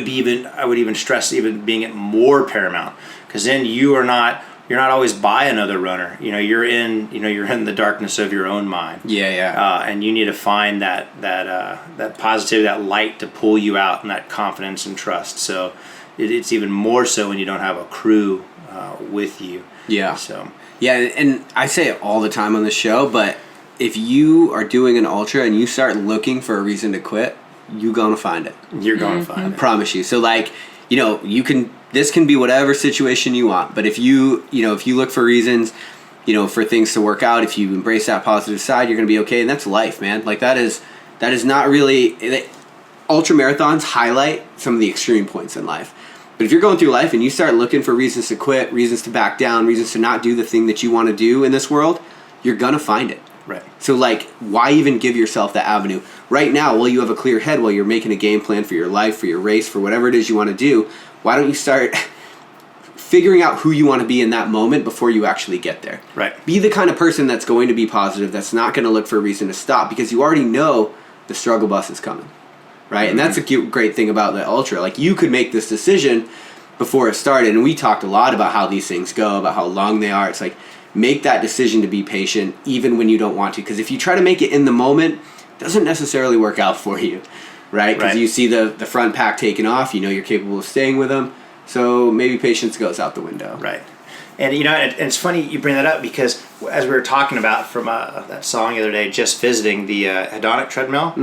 would even stress even being it more paramount, because then you're not always by another runner. You're in the darkness of your own mind. Yeah. And you need to find that positivity, that light to pull you out, and that confidence and trust. So it's even more so when you don't have a crew with you. Yeah. So. Yeah, and I say it all the time on the show, but if you are doing an ultra and you start looking for a reason to quit, you're gonna find it. You're gonna find it. I promise you. So this can be whatever situation you want, but if you look for reasons, for things to work out, if you embrace that positive side, you're gonna be okay, and that's life, man. Like that is not really ultra marathons highlight some of the extreme points in life. But if you're going through life and you start looking for reasons to quit, reasons to back down, reasons to not do the thing that you want to do in this world, you're gonna find it. Right. So why even give yourself that avenue? Right now, while you have a clear head, while you're making a game plan for your life, for your race, for whatever it is you want to do, why don't you start figuring out who you want to be in that moment before you actually get there? Right. Be the kind of person that's going to be positive, that's not going to look for a reason to stop, because you already know the struggle bus is coming. Right? And that's a great thing about the ultra. Like, you could make this decision before it started, and we talked a lot about how these things go, about how long they are. It's like, make that decision to be patient even when you don't want to, because if you try to make it in the moment, it doesn't necessarily work out for you, right? Because you see the front pack taking off, you're capable of staying with them, so maybe patience goes out the window. Right. And and it's funny you bring that up, because as we were talking about from that song the other day, Just Visiting, the hedonic treadmill,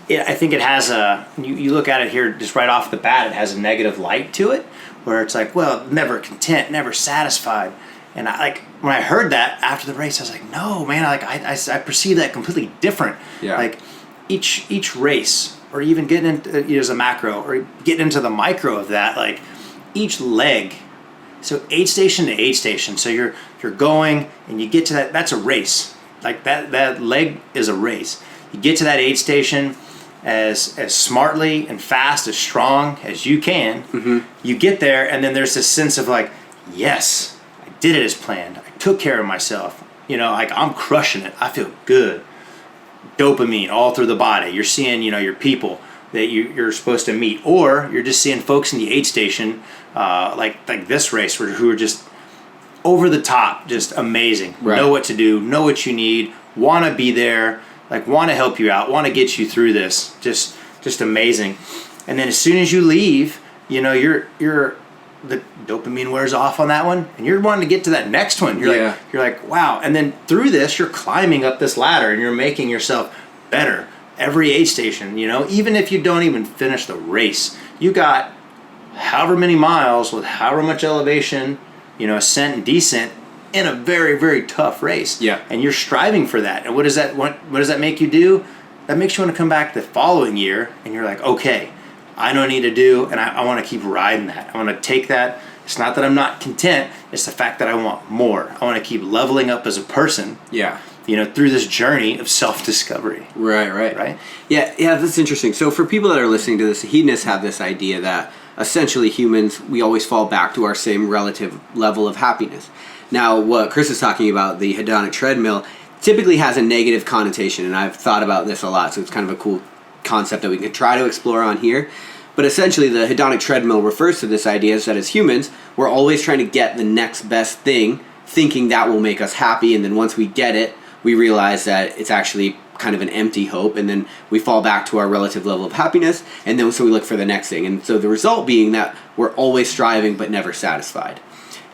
I think it has you look at it here just right off the bat, it has a negative light to it, where it's like, well, never content, never satisfied. And when I heard that after the race, I was like, no, man, I perceive that completely different. Yeah. Like each race, or even getting into as a macro, or getting into the micro of that, like each leg. So aid station to aid station. So you're going and you get to that's a race. Like that leg is a race. You get to that aid station as smartly and fast, as strong as you can. Mm-hmm. You get there, and then there's this sense of like, yes, I did it as planned. I took care of myself. I'm crushing it. I feel good. Dopamine all through the body. You're seeing, your people that you're supposed to meet, or you're just seeing folks in the aid station, like this race, who are just over the top, just amazing. Right. Know what to do, know what you need, want to be there, want to help you out, want to get you through this. Just amazing. And then as soon as you leave, you're the dopamine wears off on that one, and you're wanting to get to that next one. You're like, wow. And then through this, you're climbing up this ladder, and you're making yourself better every aid station. Even if you don't even finish the race, you got however many miles with however much elevation, ascent and descent in a very, very tough race. Yeah. And you're striving for that. And what does that make you do? that makes you want to come back the following year, and you're like, okay, I know what I need to do, and I want to keep riding that. I want to take that. It's not that I'm not content. It's the fact that I want more. I want to keep leveling up as a person. Yeah. Through this journey of self-discovery. Right. Yeah, that's interesting. So for people that are listening to this, hedonists have this idea that essentially humans, we always fall back to our same relative level of happiness. Now, what Chris is talking about, the hedonic treadmill, typically has a negative connotation, and I've thought about this a lot, so it's kind of a cool concept that we can try to explore on here. But essentially, the hedonic treadmill refers to this idea is that as humans, we're always trying to get the next best thing, thinking that will make us happy, and then once we get it, we realize that it's actually kind of an empty hope, and then we fall back to our relative level of happiness, and then so we look for the next thing. And so the result being that we're always striving but never satisfied.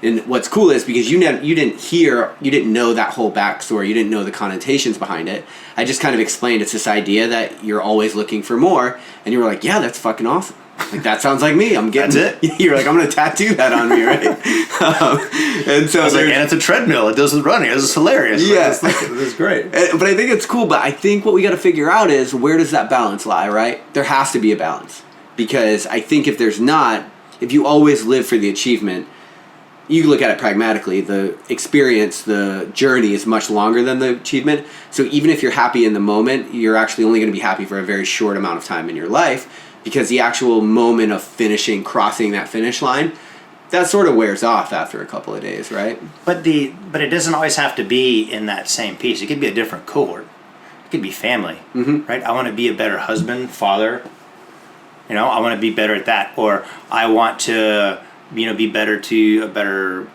And what's cool is because you didn't know that whole backstory, you didn't know the connotations behind it. I just kind of explained it's this idea that you're always looking for more, and you were like, yeah, that's fucking awesome. Like, that sounds like me. I'm getting That's it. You're like, I'm gonna tattoo that on me, right? And so, and it's a treadmill. It does with running. This is hilarious. Yeah, this is great. But I think it's cool. But I think what we got to figure out is where does that balance lie, right? There has to be a balance, because I think if there's not, if you always live for the achievement, you look at it pragmatically. The experience, the journey is much longer than the achievement. So even if you're happy in the moment, you're actually only going to be happy for a very short amount of time in your life. Because the actual moment of crossing that finish line, that sort of wears off after a couple of days, right? But it doesn't always have to be in that same piece. It could be a different cohort. It could be family, right? I want to be a better husband, father. I want to be better at that, or I want to, be a better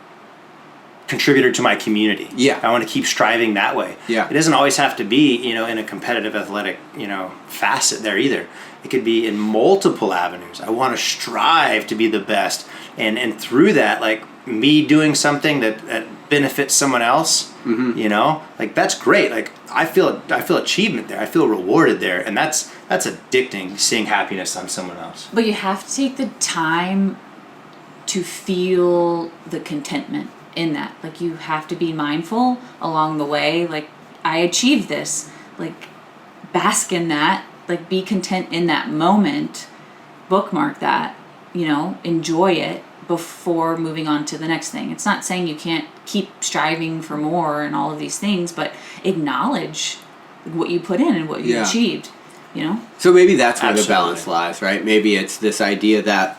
contributor to my community. Yeah. I want to keep striving that way. Yeah. It doesn't always have to be, in a competitive athletic, facet there either. It could be in multiple avenues. I want to strive to be the best. And through that, like me doing something that benefits someone else, that's great. Like I feel achievement there. I feel rewarded there. And that's addicting, seeing happiness on someone else. But you have to take the time to feel the contentment in that. Like you have to be mindful along the way. Like I achieved this. Like bask in that. Like be content in that moment. Bookmark that. Enjoy it before moving on to the next thing. It's not saying you can't keep striving for more and all of these things, but acknowledge what you put in and what you achieved. So maybe that's where the Absolutely. balance lies, right? Maybe it's this idea that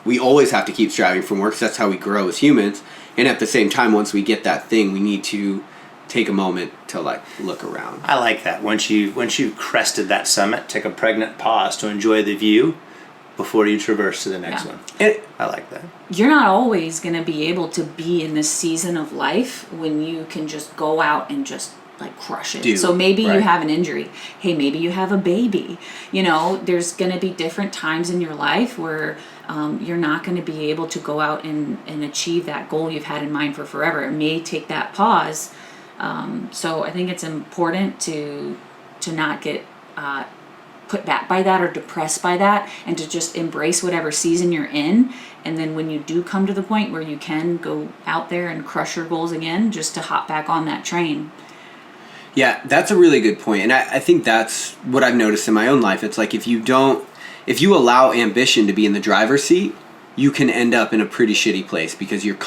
we always have to keep striving for more because that's how we grow as humans. And at the same time, once we get that thing, we need to take a moment to look around. I like that. Once you've crested that summit, take a pregnant pause to enjoy the view before you traverse to the next one. I like that. You're not always going to be able to be in this season of life when you can just go out and just crush it. So maybe you have an injury. Hey, maybe you have a baby. There's going to be different times in your life where you're not going to be able to go out and achieve that goal you've had in mind for forever. It may take that pause. So I think it's important to not get put back by that or depressed by that, and to just embrace whatever season you're in. And then when you do come to the point where you can go out there and crush your goals again, just to hop back on that train. Yeah, that's a really good point. And I think that's what I've noticed in my own life. It's like if you allow ambition to be in the driver's seat, you can end up in a pretty shitty place because you're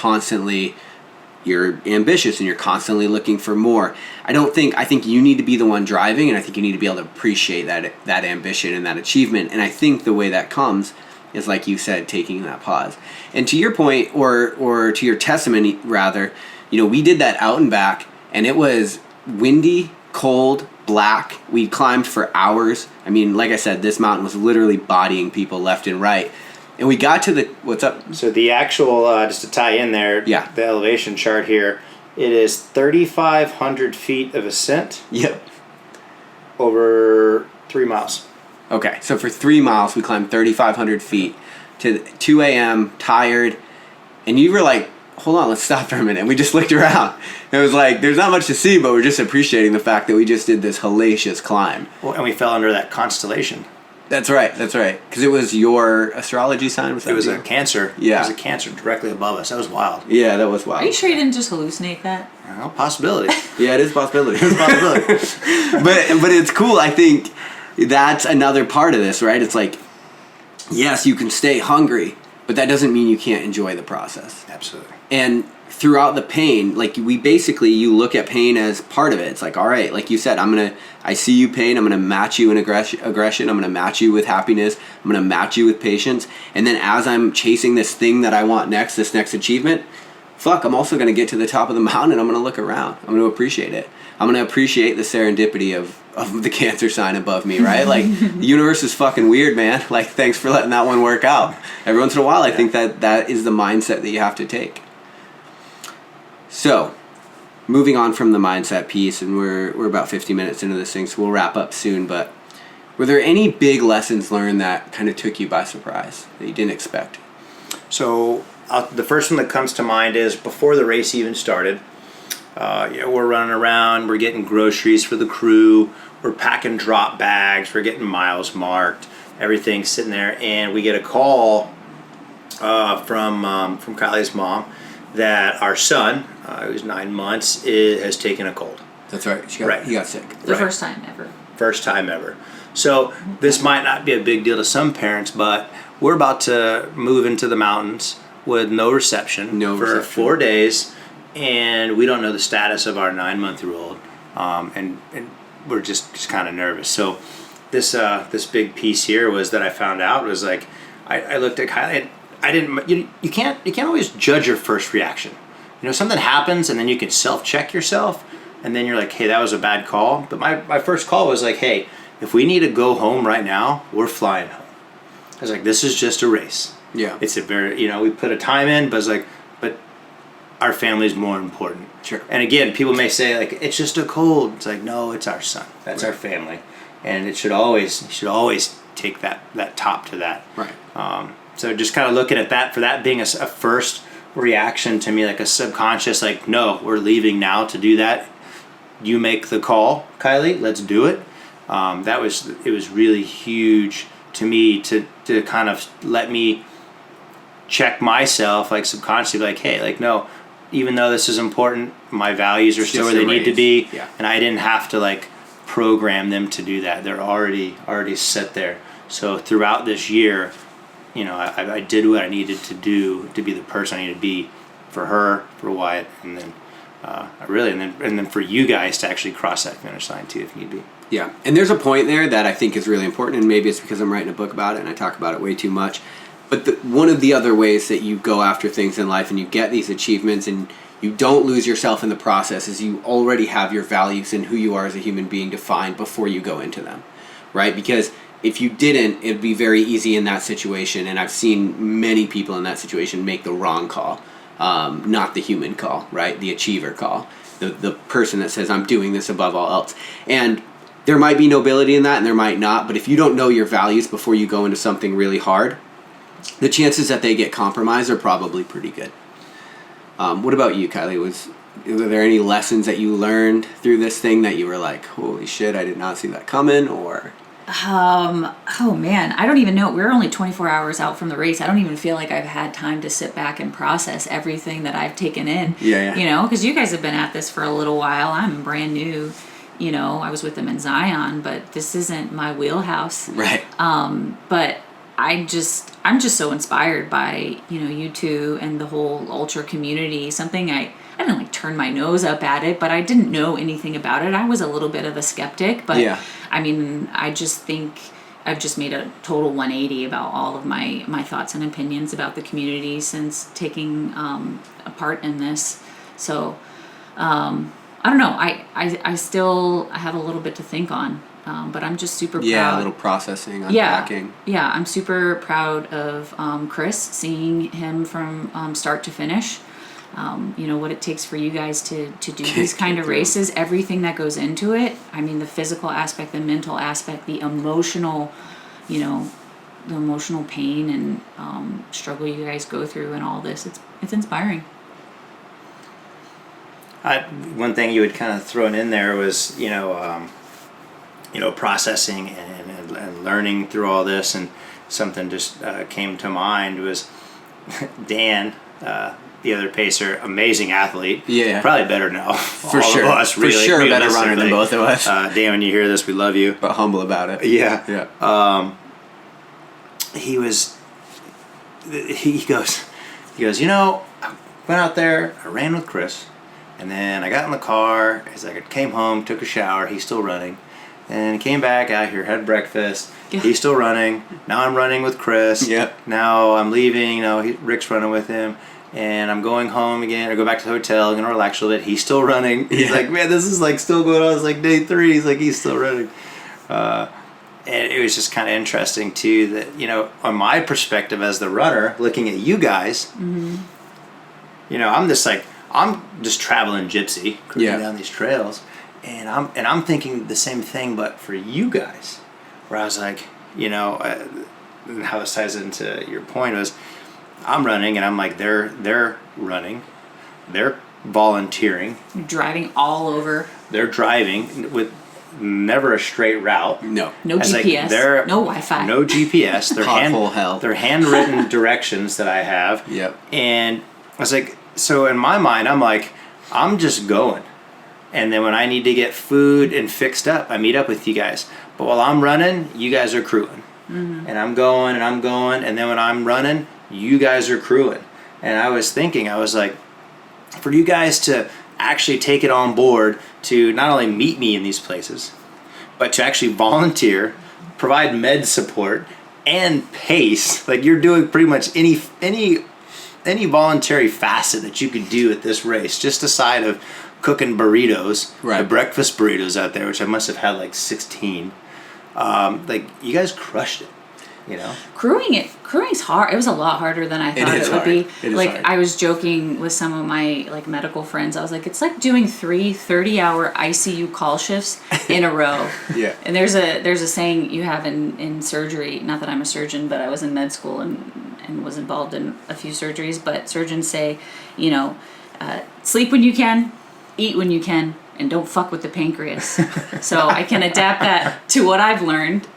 ambitious and you're constantly looking for more. I think you need to be the one driving, and I think you need to be able to appreciate that ambition and that achievement. And I think the way that comes is, like you said, taking that pause. And to your point, or to your testimony rather, we did that out and back, and it was windy, cold, black. We climbed for hours. I mean, like I said, this mountain was literally bodying people left and right. And we got to what's up? So the actual, just to tie in there, the elevation chart here, it is 3,500 feet of ascent. Yep. Over 3 miles. Okay, so for 3 miles, we climbed 3,500 feet to 2 a.m., tired, and you were like, hold on, let's stop for a minute. And we just looked around. It was like, there's not much to see, but we're just appreciating the fact that we just did this hellacious climb. Well, and we fell under that constellation. That's right. Because it was your astrology sign? It was a Cancer. Yeah. It was a Cancer directly above us. That was wild. Yeah, that was wild. Are you sure you didn't just hallucinate that? Well, possibility. Yeah, it is a possibility. It's a possibility. but it's cool. I think that's another part of this, right? It's like, yes, you can stay hungry, but that doesn't mean you can't enjoy the process. Absolutely. And throughout the pain, like you look at pain as part of it. It's like, all right, like you said, I see you pain, I'm going to match you in aggression, I'm going to match you with happiness, I'm going to match you with patience, and then as I'm chasing this thing that I want next, this next achievement, I'm also going to get to the top of the mountain and I'm going to look around. I'm going to appreciate it. I'm going to appreciate the serendipity of the Cancer sign above me, right? Like, the universe is fucking weird, man. Like, thanks for letting that one work out. Every once in a while, I think that is the mindset that you have to take. So, moving on from the mindset piece, and we're about 50 minutes into this thing, so we'll wrap up soon, but were there any big lessons learned that kind of took you by surprise, that you didn't expect? So, the first one that comes to mind is before the race even started, we're running around, we're getting groceries for the crew, we're packing drop bags, we're getting miles marked, everything's sitting there, and we get a call from Kylie's mom that our son, who's 9 months, has taken a cold. That's right. He got sick. The first time ever. First time ever. So this might not be a big deal to some parents, but we're about to move into the mountains with no reception for 4 days, and we don't know the status of our 9-month-old, and we're just kind of nervous. So this big piece here was that I found out was like I looked at Kylie. I didn't. You can't always judge your first reaction. Something happens and then you can self-check yourself, and then you're like, hey, that was a bad call. But my first call was like, hey, if we need to go home right now, we're flying home. I was like, this is just a race. Yeah. It's a very, we put a time in, but it's like, but our family's more important. Sure. And again, people may say like, it's just a cold. It's like, no, it's our son. That's our family, and it should always take that top to that. Right. So just kind of looking at that, for that being a first reaction to me, like a subconscious, like, no, we're leaving now to do that. You make the call, Kylie, let's do it. It was really huge to me to kind of let me check myself, like subconsciously, like, hey, like, no, even though this is important, my values are still where they need to be. Yeah. And I didn't have to like program them to do that. They're already set there. So throughout this year, I did what I needed to do to be the person I needed to be for her, for Wyatt, and then and then for you guys to actually cross that finish line too, if need be. Yeah, and there's a point there that I think is really important, and maybe it's because I'm writing a book about it and I talk about it way too much. But one of the other ways that you go after things in life and you get these achievements and you don't lose yourself in the process is you already have your values and who you are as a human being defined before you go into them, right? Because if you didn't, it'd be very easy in that situation, and I've seen many people in that situation make the wrong call, not the human call, right? The achiever call, the person that says, I'm doing this above all else. And there might be nobility in that and there might not, but if you don't know your values before you go into something really hard, the chances that they get compromised are probably pretty good. What about you, Kylie? Were there any lessons that you learned through this thing that you were like, holy shit, I did not see that coming, or... Oh man, I don't even know. We're only 24 hours out from the race. I don't even feel like I've had time to sit back and process everything that I've taken in. Yeah. Because you guys have been at this for a little while. I'm brand new. I was with them in Zion, but this isn't my wheelhouse. Right. But I'm just so inspired by, you two and the whole ultra community. Something I didn't like turn my nose up at it, but I didn't know anything about it. I was a little bit of a skeptic, but yeah. I mean, I just think I've just made a total 180 about all of my thoughts and opinions about the community since taking a part in this. So, I don't know. I still have a little bit to think on, but I'm just super proud. Yeah, a little processing, unpacking. Yeah, I'm super proud of Chris, seeing him from start to finish. What it takes for you guys to do these kind of races, everything that goes into it. I mean, the physical aspect, the mental aspect, the emotional, the emotional pain and struggle you guys go through and all this. It's inspiring. One thing you would kind of thrown in there was, processing and and learning through all this, and something just came to mind was Dan, the other pacer, amazing athlete. Yeah. Probably better now. For all sure. of us, really, for sure, better runner than both of us. Dan, when you hear this, we love you. But humble about it. Yeah. Yeah. He goes, you know, I went out there, I ran with Chris, and then I got in the car, as I came home, took a shower, he's still running, and came back out here, had breakfast, he's still running, now I'm running with Chris, now I'm leaving, you know, Rick's running with him, and I'm going home again, or go back to the hotel, gonna relax a little bit, he's still running, he's like, man, this is like still going on, it's like day 3, he's like, he's still running. And it was just kind of interesting too that, you know, on my perspective as the runner, looking at you guys, you know, I'm just traveling gypsy, cruising down these trails, and I'm thinking the same thing, but for you guys, where I was like, you know, and how this ties into your point was, I'm running and I'm like, they're running, they're volunteering, driving all over, they're driving with never a straight route. No GPS. No Wi-Fi. No GPS. They're handwritten directions that I have. Yep. And I was like, so in my mind, I'm like, I'm just going. And then when I need to get food and fixed up, I meet up with you guys. But while I'm running, you guys are crewing. And I'm going. And then when I'm running, you guys are crewing. And I was thinking, I was like, for you guys to actually take it on board to not only meet me in these places, but to actually volunteer, provide med support, and pace. Like, you're doing pretty much any voluntary facet that you could do at this race, just aside of cooking burritos, the breakfast burritos out there, which I must have had like 16. Like, you guys crushed it. You know, crewing's hard. It was a lot harder than I thought it would be. Like, I was joking with some of my like medical friends. I was like, it's like doing 3 30-hour ICU call shifts in a row. And there's a saying you have in surgery. Not that I'm a surgeon, but I was in med school and was involved in a few surgeries. But surgeons say, you know, sleep when you can, eat when you can, and don't fuck with the pancreas. So I can adapt that to what I've learned.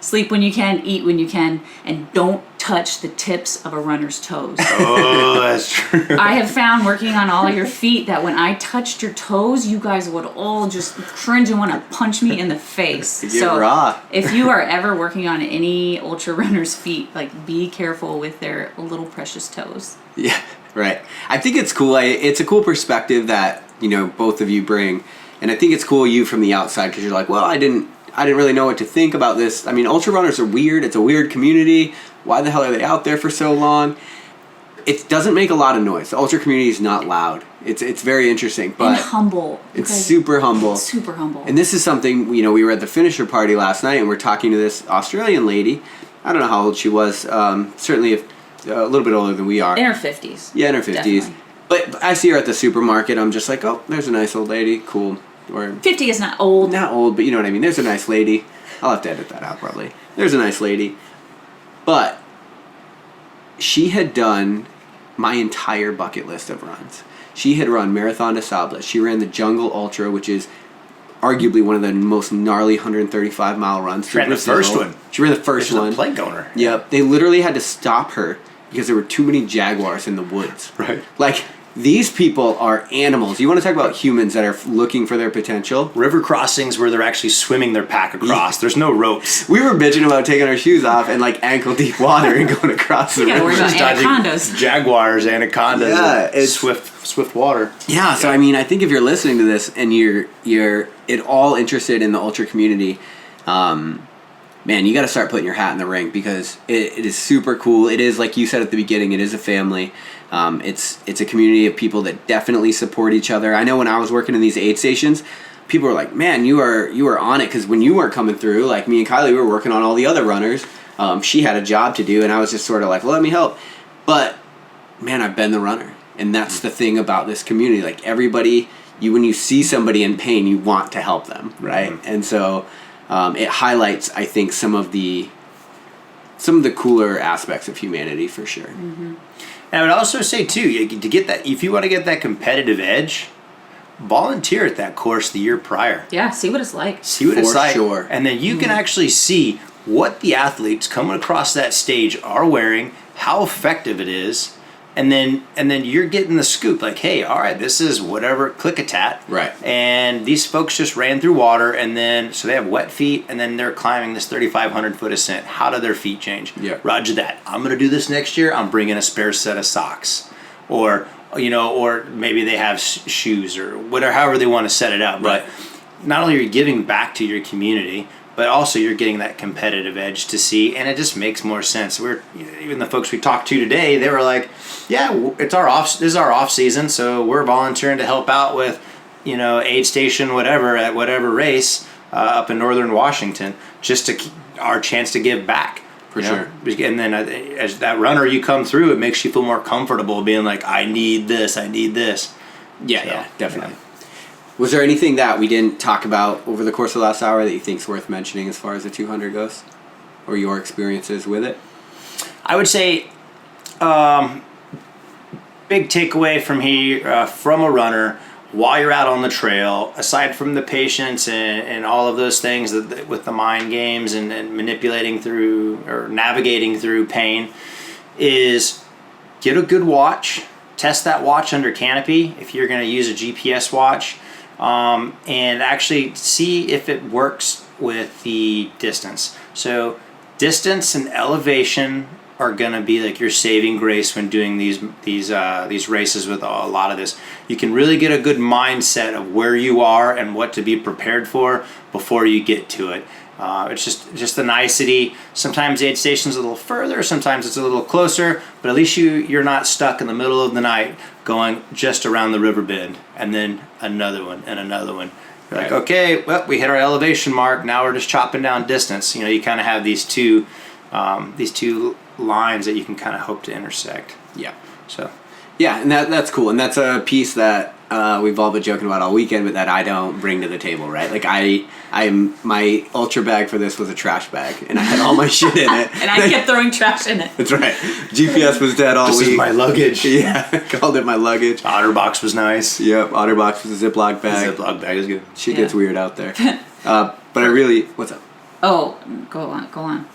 Sleep when you can, eat when you can, and don't touch the tips of a runner's toes. Oh, that's true. I have found, working on all your feet, that when I touched your toes, you guys would all just cringe and want to punch me in the face. If you are ever working on any ultra runner's feet, like, be careful with their little precious toes. Yeah, right. I think it's cool. It's a cool perspective that, you know, both of you bring. And I think it's cool you from the outside, because you're like, well, I didn't really know what to think about this. I mean, ultra runners are weird. It's a weird community. Why the hell are they out there for so long? It doesn't make a lot of noise. The ultra community is not loud. It's very interesting, but and humble. It's super humble. Super humble. And this is something, you know, we were at the finisher party last night, and we're talking to this Australian lady. I don't know how old she was. Certainly a little bit older than we are. In her 50s. Yeah, in her 50s. Definitely. But I see her at the supermarket. I'm just like, oh, there's a nice old lady. Cool. Or 50 is not old. Not old, but you know what I mean. There's a nice lady. I'll have to edit that out probably. There's a nice lady. But she had done my entire bucket list of runs. She had run Marathon des Sables. She ran the Jungle Ultra, which is arguably one of the most gnarly 135-mile runs. She ran the first one. She ran the first one. She's a plague owner. Yep. They literally had to stop her because there were too many jaguars in the woods. Right. Like, these people are animals. You want to talk about humans that are looking for their potential? River crossings where they're actually swimming their pack across. There's no ropes. We were bitching about taking our shoes off and like ankle deep water and going across the river. You gotta worry about anacondas. Jaguars, anacondas. Yeah, it's swift water. Yeah, so I mean, I think if you're listening to this and you're at all interested in the ultra community, man, you got to start putting your hat in the ring, because it is super cool. It is, like you said at the beginning, it is a family. It's a community of people that definitely support each other. I know when I was working in these aid stations, people were like, man, you are on it, because when you weren't coming through, like me and Kylie, we were working on all the other runners. She had a job to do, and I was just sort of like, well, let me help. But, man, I've been the runner. And that's the thing about this community. Like, everybody, when you see somebody in pain, you want to help them, right? Mm-hmm. And so it highlights, I think, some of the cooler aspects of humanity, for sure. Mm-hmm. And I would also say, too, to get that, if you want to get that competitive edge, volunteer at that course the year prior. Yeah, see what it's like. See what it's like. Sure. And then you can actually see what the athletes coming across that stage are wearing, how effective it is, and then you're getting the scoop, like, hey, all right, this is whatever, click-a-tat. Right. And these folks just ran through water, and then, so they have wet feet, and then they're climbing this 3,500-foot ascent. How do their feet change? Yeah. Roger that. I'm going to do this next year. I'm bringing a spare set of socks. Or, or maybe they have shoes or whatever, however they want to set it up. Right. But not only are you giving back to your community, but also you're getting that competitive edge to see, and it just makes more sense. Even the folks we talked to today, they were like, yeah, this is our off season, so we're volunteering to help out with, aid station, whatever, at whatever race up in northern Washington, just to keep our chance to give back. For sure. And then as that runner, you come through, it makes you feel more comfortable being like, I need this. Yeah, definitely. Was there anything that we didn't talk about over the course of the last hour that you think is worth mentioning as far as the 200 goes? Or your experiences with it? I would say big takeaway from here, from a runner, while you're out on the trail, aside from the patience and all of those things with the mind games and manipulating through or navigating through pain, is get a good watch. Test that watch under canopy if you're going to use a GPS watch. And actually see if it works with the distance. So distance and elevation are going to be like your saving grace when doing these races with a lot of this. You can really get a good mindset of where you are and what to be prepared for before you get to it. It's just the nicety. Sometimes the aid station's a little further, sometimes it's a little closer, but at least you're not stuck in the middle of the night going just around the river bend and then another one and another one. You're like, okay, well, we hit our elevation mark, now we're just chopping down distance. You kind of have these two lines that you can kind of hope to intersect. Yeah. So. Yeah, and that's cool, and that's a piece that we've all been joking about all weekend, but that I don't bring to the table, right? Like I'm my ultra bag for this was a trash bag, and I had all my shit in it. And I kept throwing trash in it. That's right. GPS was dead all week. This is my luggage. Yeah, called it my luggage. Otterbox was nice. Yep, Otterbox was a Ziploc bag. The Ziploc bag is good. Shit gets weird out there. But I really, what's up? Oh, go on.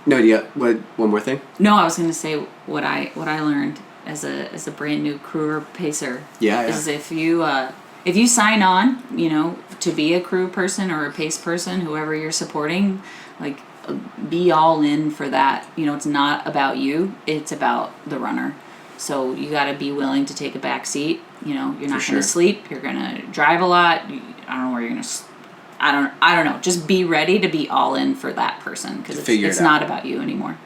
No, what? One more thing? No, I was going to say what I learned as a brand new crew or pacer. Yeah. Is if you sign on, to be a crew person or a pace person, whoever you're supporting, like, be all in for that. It's not about you, it's about the runner. So you got to be willing to take a back seat. You're not going to sleep. You're going to drive a lot. I don't know where you're going to. I don't know. Just be ready to be all in for that person, because it's not about you anymore.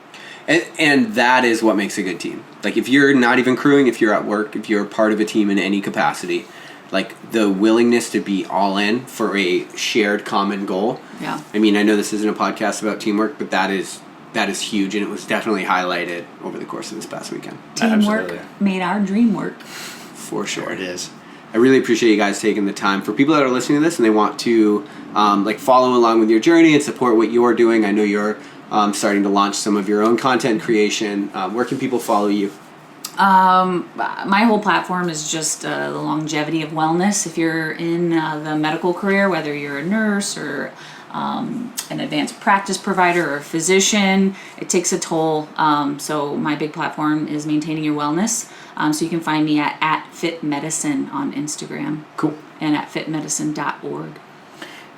And that is what makes a good team. Like, if you're not even crewing, if you're at work, if you're part of a team in any capacity, like, the willingness to be all in for a shared common goal. Yeah. I mean, I know this isn't a podcast about teamwork, but that is huge, and it was definitely highlighted over the course of this past weekend. Teamwork made our dream work. For sure. It is. I really appreciate you guys taking the time. For people that are listening to this and they want to follow along with your journey and support what you're doing, I know you're starting to launch some of your own content creation. Where can people follow you? My whole platform is just the longevity of wellness. If you're in the medical career, whether you're a nurse or an advanced practice provider or a physician, it takes a toll. So my big platform is maintaining your wellness. So you can find me at Fit Medicine on Instagram. Cool. And at fitmedicine.org.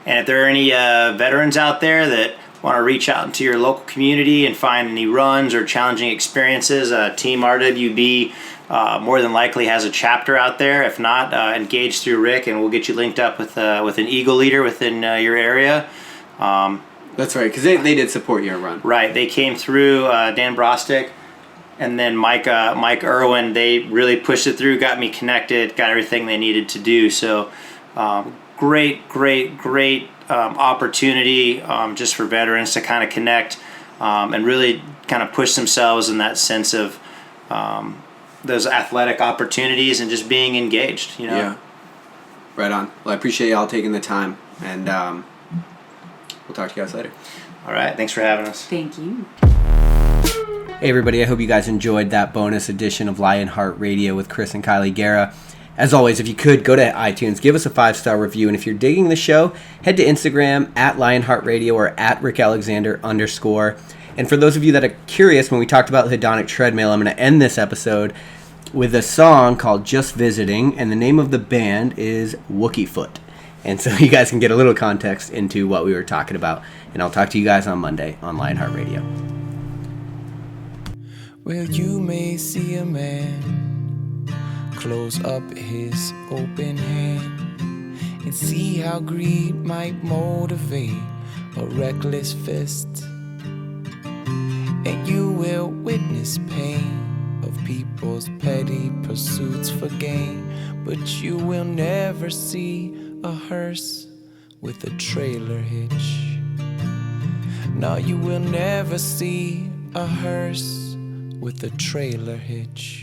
And if there are any veterans out there that want to reach out into your local community and find any runs or challenging experiences, Team RWB more than likely has a chapter out there. If not, engage through Rick, and we'll get you linked up with an Eagle leader within your area. That's right, because they did support your run. Right, they came through. Dan Brostick and then Mike Irwin. They really pushed it through, got me connected, got everything they needed to do. So great opportunity just for veterans to kind of connect and really kind of push themselves in that sense of those athletic opportunities and just being engaged. Yeah. Right on. Well, I appreciate y'all taking the time, and we'll talk to you guys later. All right. Thanks for having us. Thank you. Hey everybody, I hope you guys enjoyed that bonus edition of Lionheart Radio with Chris and Kylie Guerra. As always, if you could, go to iTunes, give us a 5-star review, and if you're digging the show, head to Instagram at LionHeartRadio or at RickAlexander_. And for those of you that are curious, when we talked about the hedonic treadmill, I'm going to end this episode with a song called Just Visiting, and the name of the band is Wookiefoot. And so you guys can get a little context into what we were talking about. And I'll talk to you guys on Monday on Lionheart Radio. Well, you may see a man close up his open hand and see how greed might motivate a reckless fist. And you will witness pain of people's petty pursuits for gain, but you will never see a hearse with a trailer hitch. No, you will never see a hearse with a trailer hitch.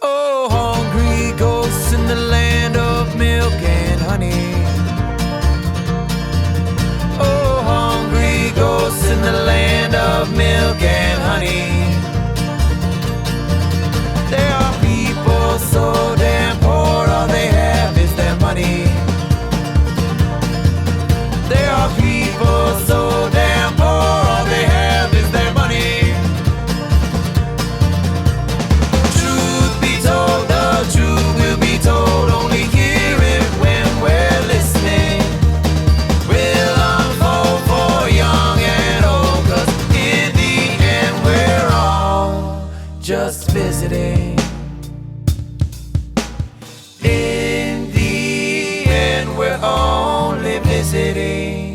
Oh, hungry ghosts in the land of milk and honey. Oh, hungry ghosts in the land of milk and honey. There are people so damn poor, all they have is their money. There are people so damn poor, all they have is their money. Truth be told, the truth will be told, only hear it when we're listening. We'll unfold for young and old, 'cause in the end we're all just visiting. In the end we're only visiting.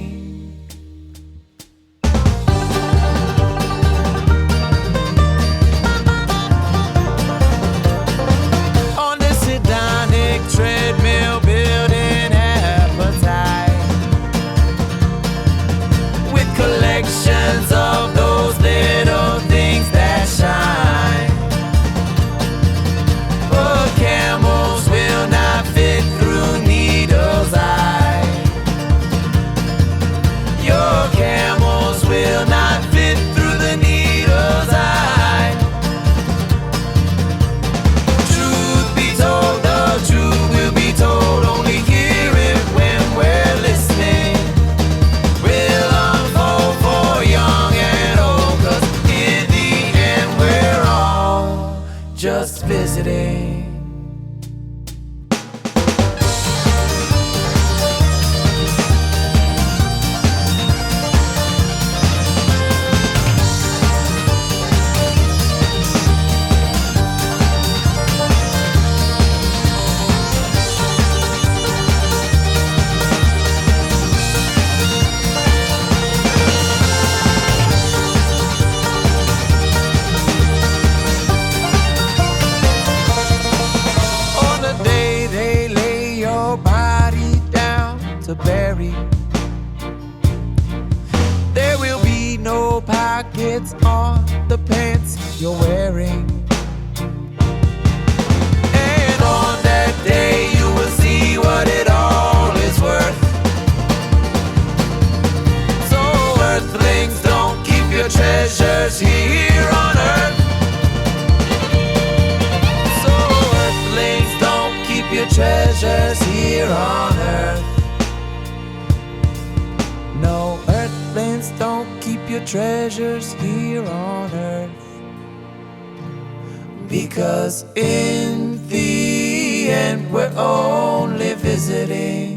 On this hedonic treadmill, building appetite with collections of those little things that shine. But camels will not fit through needle's eye. Your camels will not fit through the needle's eye. Truth be told, the truth will be told, only hear it when we're listening. We'll unfold for young and old, 'cause in the end we're all just visiting. On the day they lay your body down to bury, there will be no pockets on the pants you're wearing. And on that day you will see what it all is worth. So earthlings, don't keep your treasures here on earth. So earthlings, don't keep your treasures here on earth. No, earthlings, don't keep your treasures here on earth. Because in the end we're only visiting.